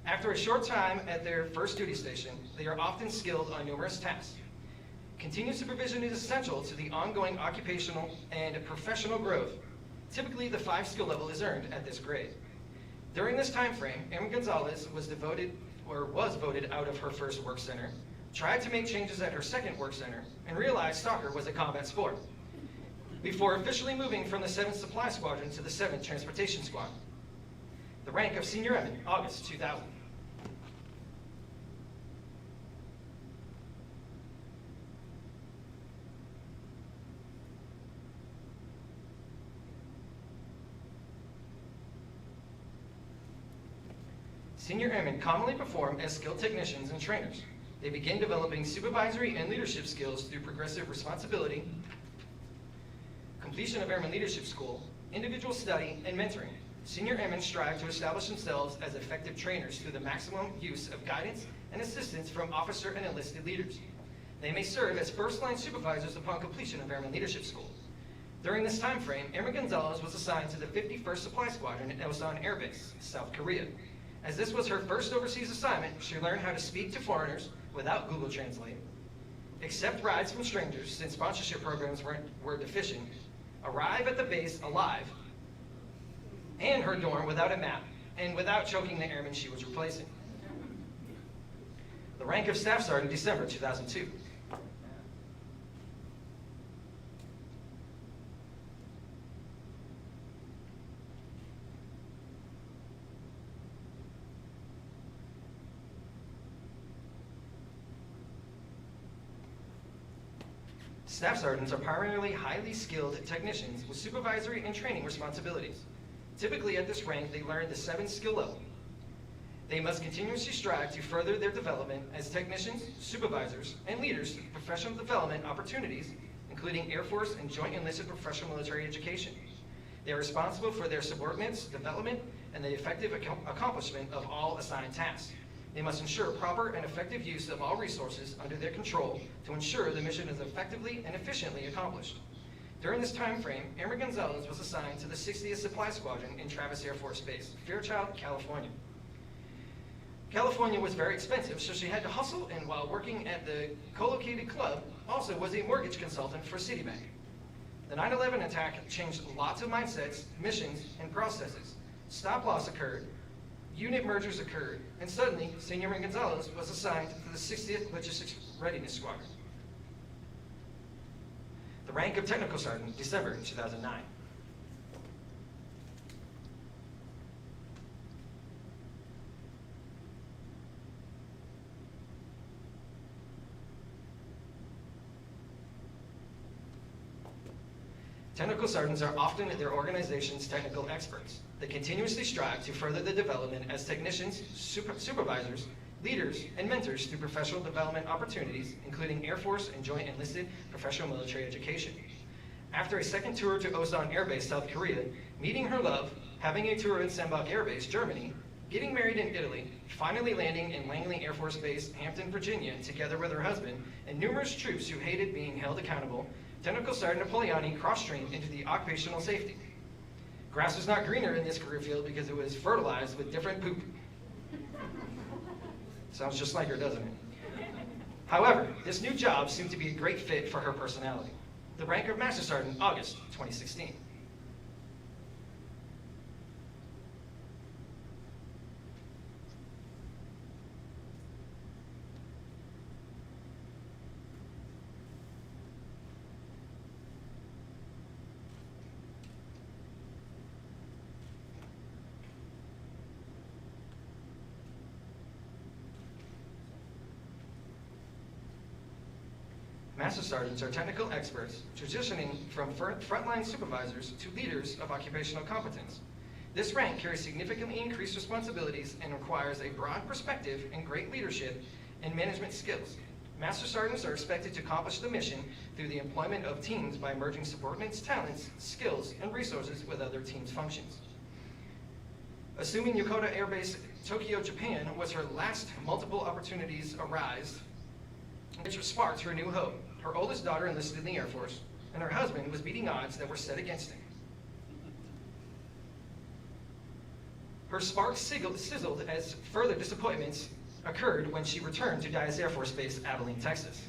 After a short time at their first duty station, they are often skilled on numerous tasks. Continued supervision is essential to the ongoing occupational and professional growth. Typically, the 5 skill level is earned at this grade. During this time frame, Airman Gonzalez was voted out of her first work center, tried to make changes at her second work center, and realized soccer was a combat sport, before officially moving from the 7th Supply Squadron to the 7th Transportation Squadron. The rank of Senior Airman, August 2000. Senior Airmen commonly perform as skilled technicians and trainers. They begin developing supervisory and leadership skills through progressive responsibility, completion of Airman Leadership School, individual study, and mentoring. Senior Airmen strive to establish themselves as effective trainers through the maximum use of guidance and assistance from officer and enlisted leaders. They may serve as first-line supervisors upon completion of Airman Leadership School. During this time frame, Airman Gonzalez was assigned to the 51st Supply Squadron at Osan Air Base, South Korea. As this was her first overseas assignment, she learned how to speak to foreigners without Google Translate, accept rides from strangers since sponsorship programs were deficient, arrive at the base alive, and her dorm without a map, and without choking the airmen she was replacing. The rank of Staff Sergeant, December 2002. Staff sergeants are primarily highly skilled technicians with supervisory and training responsibilities. Typically at this rank, they learn the 7th skill level. They must continuously strive to further their development as technicians, supervisors, and leaders through professional development opportunities, including Air Force and Joint Enlisted Professional Military Education. They are responsible for their subordinates' development and the effective accomplishment of all assigned tasks. They must ensure proper and effective use of all resources under their control to ensure the mission is effectively and efficiently accomplished. During this time frame, Airman Gonzalez was assigned to the 60th Supply Squadron in Travis Air Force Base, Fairchild, California. California was very expensive, so she had to hustle, and while working at the co-located club, also was a mortgage consultant for Citibank. The 9/11 attack changed lots of mindsets, missions, and processes. Stop loss occurred, unit mergers occurred, and suddenly, Senior Airman Gonzalez was assigned to the 60th Logistics Readiness Squadron. The rank of Technical Sergeant, December 2009. Technical sergeants are often their organization's technical experts. They continuously strive to further the development as technicians, supervisors, leaders, and mentors through professional development opportunities, including Air Force and Joint Enlisted Professional Military Education. After a second tour to Osan Air Base, South Korea, meeting her love, having a tour in Sembach Air Base, Germany, getting married in Italy, finally landing in Langley Air Force Base, Hampton, Virginia, together with her husband, and numerous troops who hated being held accountable, Technical Sergeant Napoleoni cross-trained into the occupational safety. Grass was not greener in this career field because it was fertilized with different poop. Sounds just like her, doesn't it? However, this new job seemed to be a great fit for her personality. The rank of Master Sergeant, August 2016. Master Sergeants are technical experts transitioning from frontline supervisors to leaders of occupational competence. This rank carries significantly increased responsibilities and requires a broad perspective and great leadership and management skills. Master Sergeants are expected to accomplish the mission through the employment of teams by merging subordinates' talents, skills, and resources with other teams' functions. Assuming Yokota Air Base, Tokyo, Japan was her last, multiple opportunities arise, which sparked her new hope. Her oldest daughter enlisted in the Air Force, and her husband was beating odds that were set against him. Her spark sizzled as further disappointments occurred when she returned to Dyess Air Force Base, Abilene, Texas.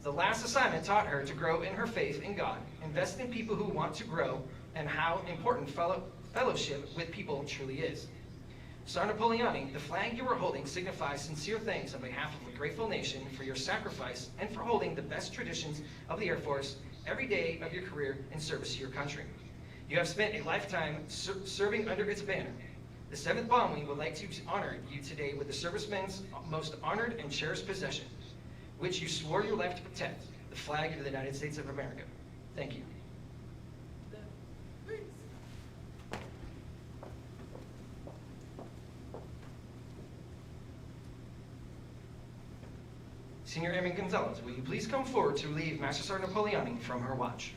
The last assignment taught her to grow in her faith in God, invest in people who want to grow, and how important fellowship with people truly is. Sergeant Napoleoni, the flag you are holding signifies sincere thanks on behalf of a grateful nation for your sacrifice and for holding the best traditions of the Air Force every day of your career in service to your country. You have spent a lifetime serving under its banner. The 7th Bomb Wing would like to honor you today with the servicemen's most honored and cherished possession, which you swore your life to protect, the flag of the United States of America. Thank you. Senior Airman Gonzalez, will you please come forward to relieve Master Sergeant Napoleoni from her watch?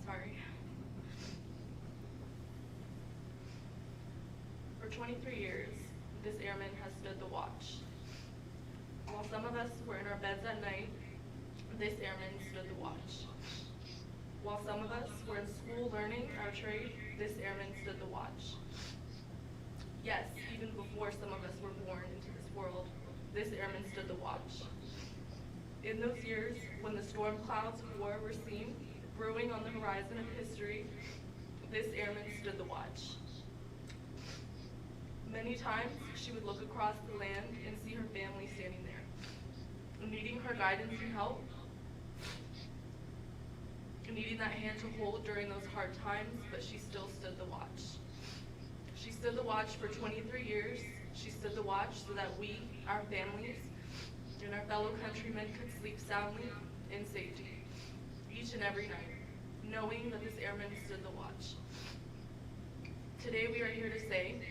Sorry. For 23 years, this airman has stood the watch. While some of us were in our beds at night, this airman stood the watch. While some of us were in school learning our trade, this airman stood the watch. Yes, even before some of us were born into this world, this airman stood the watch. In those years, when the storm clouds of war were seen, brewing on the horizon of history, this airman stood the watch. Many times, she would look across the land and see her family standing there, needing her guidance and help, needing that hand to hold during those hard times, but she still stood the watch. She stood the watch for 23 years. She stood the watch so that we, our families, and our fellow countrymen could sleep soundly in safety, each and every night, knowing that this airman stood the watch. Today we are here to say,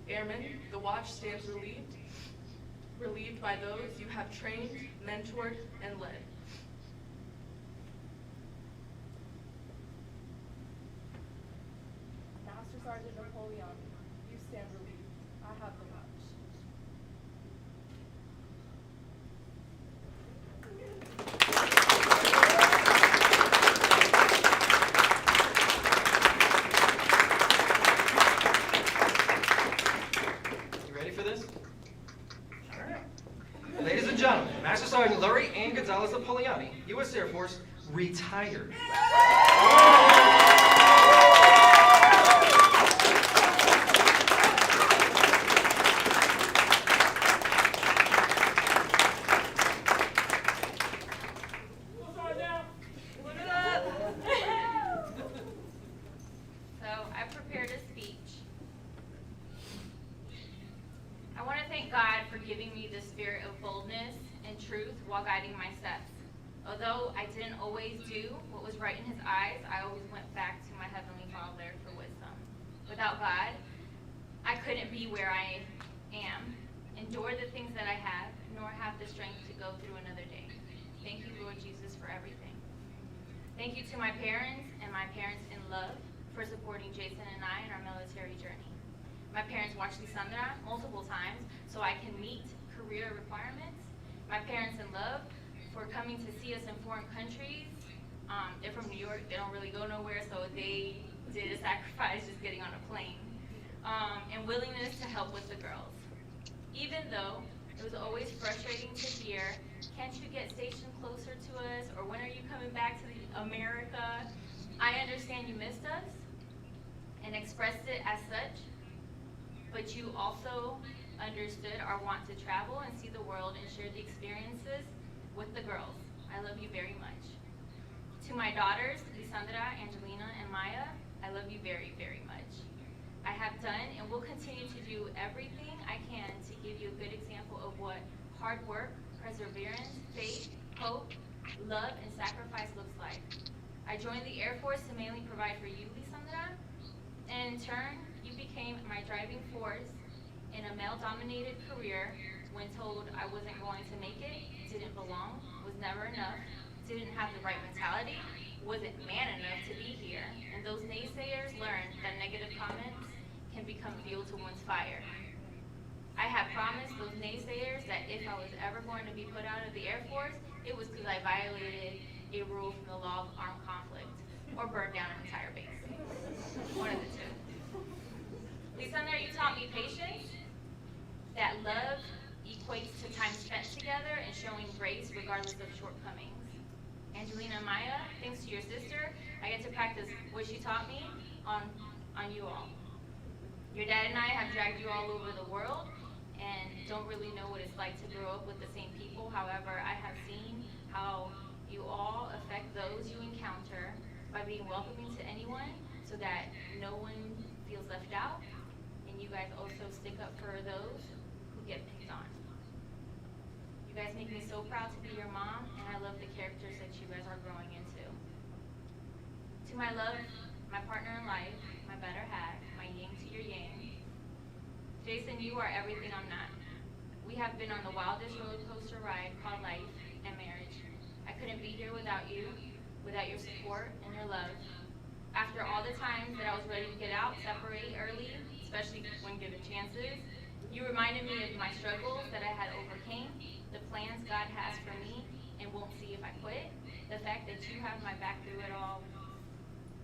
Airmen, the watch stands relieved by those you have trained, mentored, and led. Master Sergeant Napoleoni, you stand relieved. I have the watch. You ready for this? All right. Ladies and gentlemen, Master Sergeant Lori Ann Gonzalez Napoleoni, U.S. Air Force, retired. So I prepared a speech. I want to thank God for giving me the spirit of boldness and truth while guiding my steps. Although I didn't always do what was right in his eyes, I always went back to my Heavenly Father for wisdom. Without God, I couldn't be where I am, endure the things that I have, nor have the strength to go through another day. Thank you, Lord Jesus, for everything. Thank you to my parents and my parents in love for supporting Jason and I in our military journey. My parents watched Lisandra multiple times so I can meet career requirements. My parents in love for coming to see us in foreign countries. They're from New York, they don't really go nowhere, so they did a sacrifice just getting on a plane. And willingness to help with the girls. Even though it was always frustrating to hear, can't you get stationed closer to us, or when are you coming back to America? I understand you missed us and expressed it as such, but you also understood our want to travel and see the world and share the experiences with the girls. I love you very much. To my daughters, Lisandra, Angelina, and Maya, I love you very, very much. I have done and will continue to do everything I can to give you a good example of what hard work, perseverance, faith, hope, love, and sacrifice looks like. I joined the Air Force to mainly provide for you, Lisandra, and in turn, you became my driving force in a male-dominated career when told I wasn't going to make it, didn't belong, was never enough, didn't have the right mentality, wasn't man enough to be here, and those naysayers learned that negative comments can become fuel to one's fire. I have promised those naysayers that if I was ever going to be put out of the Air Force, it was because I violated a rule from the law of armed conflict, or burned down an entire base. One of the two. Lisandra, you taught me patience, that love equates to time spent together and showing grace regardless of shortcomings. Angelina and Maya, thanks to your sister, I get to practice what she taught me on you all. Your dad and I have dragged you all over the world and don't really know what it's like to grow up with the same people. However, I have seen how you all affect those you encounter by being welcoming to anyone so that no one feels left out, and you guys also stick up for those who get picked on. You guys make me so proud to be your mom, and I love the characters that you guys are growing into. To my love, my partner in life, my better half, my yin to your yang, Jason, you are everything I'm not. We have been on the wildest roller coaster ride called life and marriage. I couldn't be here without you, without your support and your love. After all the times that I was ready to get out, separate early, especially when given chances, you reminded me of my struggles that I had overcame, the plans God has for me, and and won't see if I quit. The fact that you have my back through it all,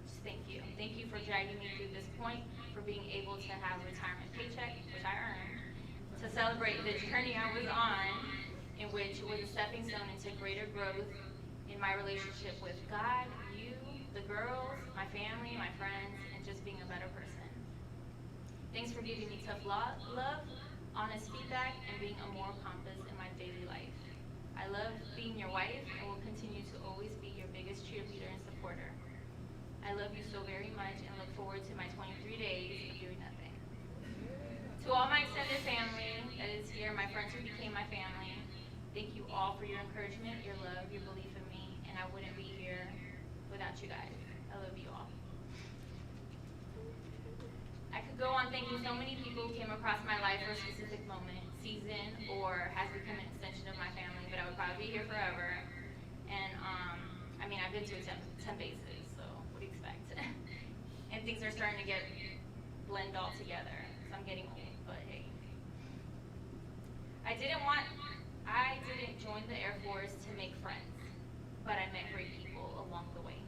just thank you. Thank you for dragging me through this point, for being able to have a retirement paycheck, which I earned, to celebrate the journey I was on, in which was a stepping stone into greater growth in my relationship with God, you, the girls, my family, my friends, and just being a better person. Thanks for giving me tough love, honest feedback, and being a moral compass in my daily life. I love being your wife and will continue to always be your biggest cheerleader and supporter. I love you so very much and look forward to my 23 days of doing nothing. To all my extended family that is here, my friends who became my family, thank you all for your encouragement, your love, your belief in me, and I wouldn't be here without you guys. I love you all. I could go on thanking so many people who came across my life for a specific moment, season, or has become an extension of my family, but I would probably be here forever. And I mean, I've been to 10 bases, so what do you expect? And things are starting to blend all together, so I'm getting old, but hey. I didn't join the Air Force to make friends, but I met great people along the way.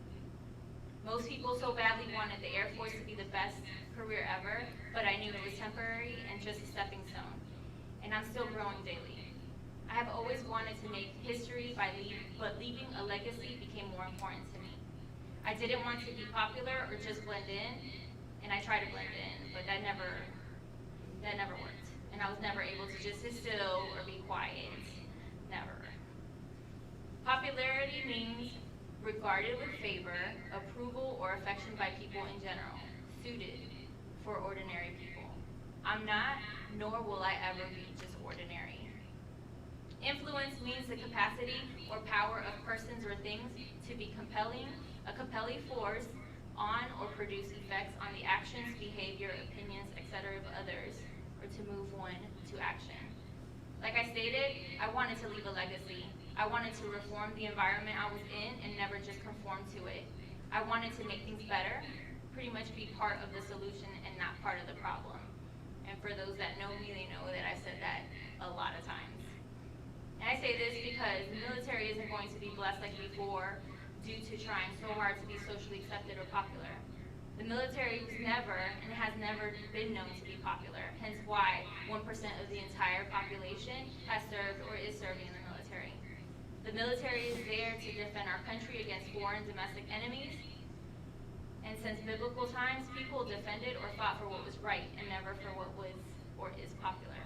Most people so badly wanted the Air Force to be the best career ever, but I knew it was temporary and just a stepping stone. And I'm still growing daily. I have always wanted to make history but leaving a legacy became more important to me. I didn't want to be popular or just blend in, and I tried to blend in, but that never worked. And I was never able to just sit still or be quiet. Never. Popularity means regarded with favor, approval, or affection by people in general, suited for ordinary people. I'm not, nor will I ever be just ordinary. Influence means the capacity or power of persons or things to be a compelling force on or produce effects on the actions, behavior, opinions, etc. of others, or to move one to action. Like I stated, I wanted to leave a legacy. I wanted to reform the environment I was in and never just conform to it. I wanted to make things better, pretty much be part of the solution and not part of the problem. And for those that know me, they know that I said that a lot of times. And I say this because the military isn't going to be blessed like before due to trying so hard to be socially accepted or popular. The military was never and has never been known to be popular, hence why 1% of the entire population has served or is serving in the military. The military is there to defend our country against foreign domestic enemies, and since biblical times, people defended or fought for what was right and never for what was or is popular.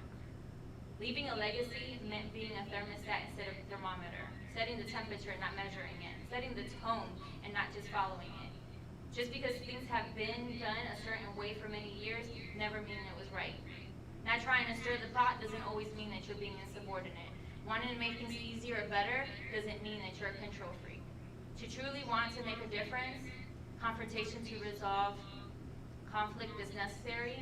Leaving a legacy meant being a thermostat instead of a thermometer, setting the temperature and not measuring it, setting the tone and not just following it. Just because things have been done a certain way for many years never mean it was right. Not trying to stir the pot doesn't always mean that you're being insubordinate. Wanting to make things easier or better doesn't mean that you're a control freak. To truly want to make a difference, confrontation to resolve conflict is necessary.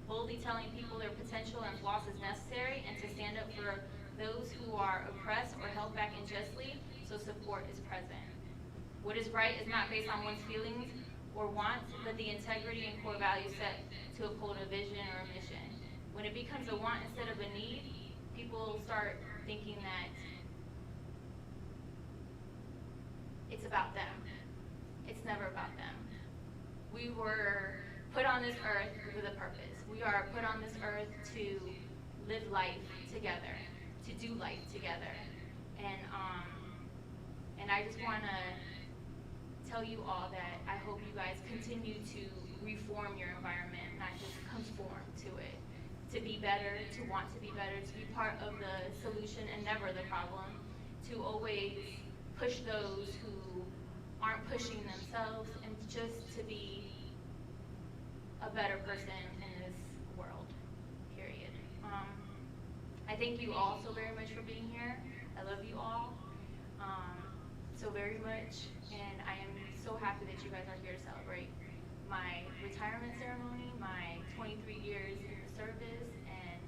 Boldly telling people their potential and flaws is necessary, and to stand up for those who are oppressed or held back unjustly, so support is present. What is right is not based on one's feelings or wants, but the integrity and core values set to uphold a vision or a mission. When it becomes a want instead of a need, people start thinking that it's about them. It's never about them. We were put on this earth with a purpose. We are put on this earth to live life together, to do life together. And I just want to tell you all that I hope you guys continue to reform your environment, not just conform to it. To be better, to want to be better, to be part of the solution and never the problem. To always push those who aren't pushing themselves, and just to be a better person in this world, period. I thank you all so very much for being here. I love you all so very much, and I am so happy that you guys are here to celebrate my retirement ceremony, my 23 years in the service, and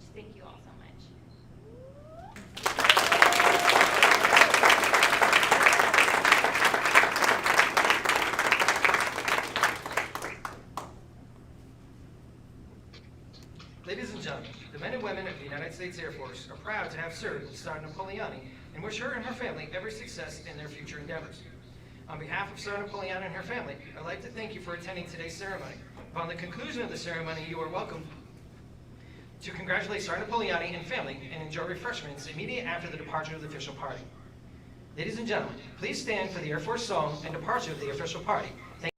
just thank you all so much. Ladies and gentlemen, The men and women of the United States Air Force are proud to have served Sergeant Napoleoni and wish her and her family every success in their future endeavors. On behalf of Sergeant Napoleoni and her family, I'd like to thank you for attending today's ceremony. Upon the conclusion of the ceremony, you are welcome to congratulate Sergeant Napoleoni and family and enjoy refreshments immediately after the departure of the official party. Ladies and gentlemen, please stand for the Air Force song and departure of the official party. Thank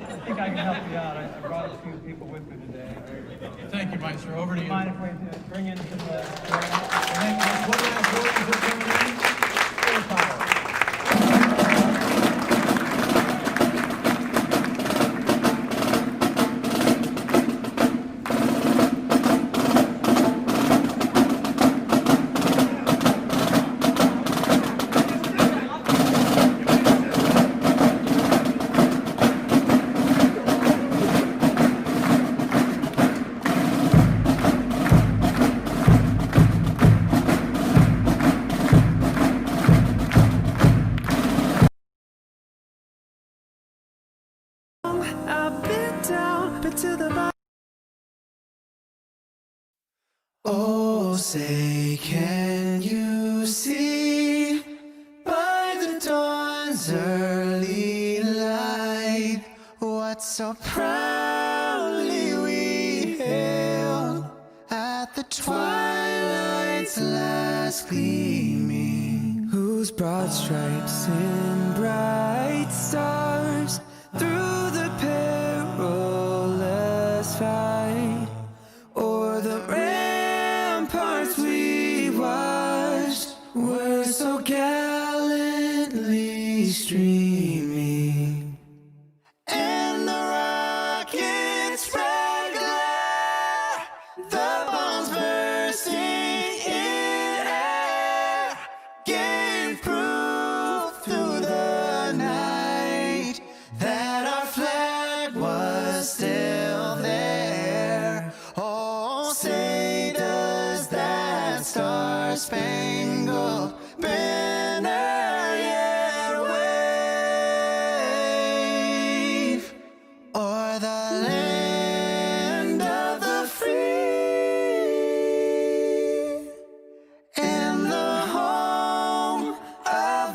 I think I can help you out. I brought a few people with me today. Thank you, Meister. Over to you. Mind if we bring in some, and then what we have boys are coming in? Full power. I've been down, but to the bottom. Oh, say, can you see by the dawn's early light what so proudly we hailed at the twilight's last gleaming, whose broad stripes and bright stars through the perilous fight o'er the ramparts we watched were so gallantly streamed.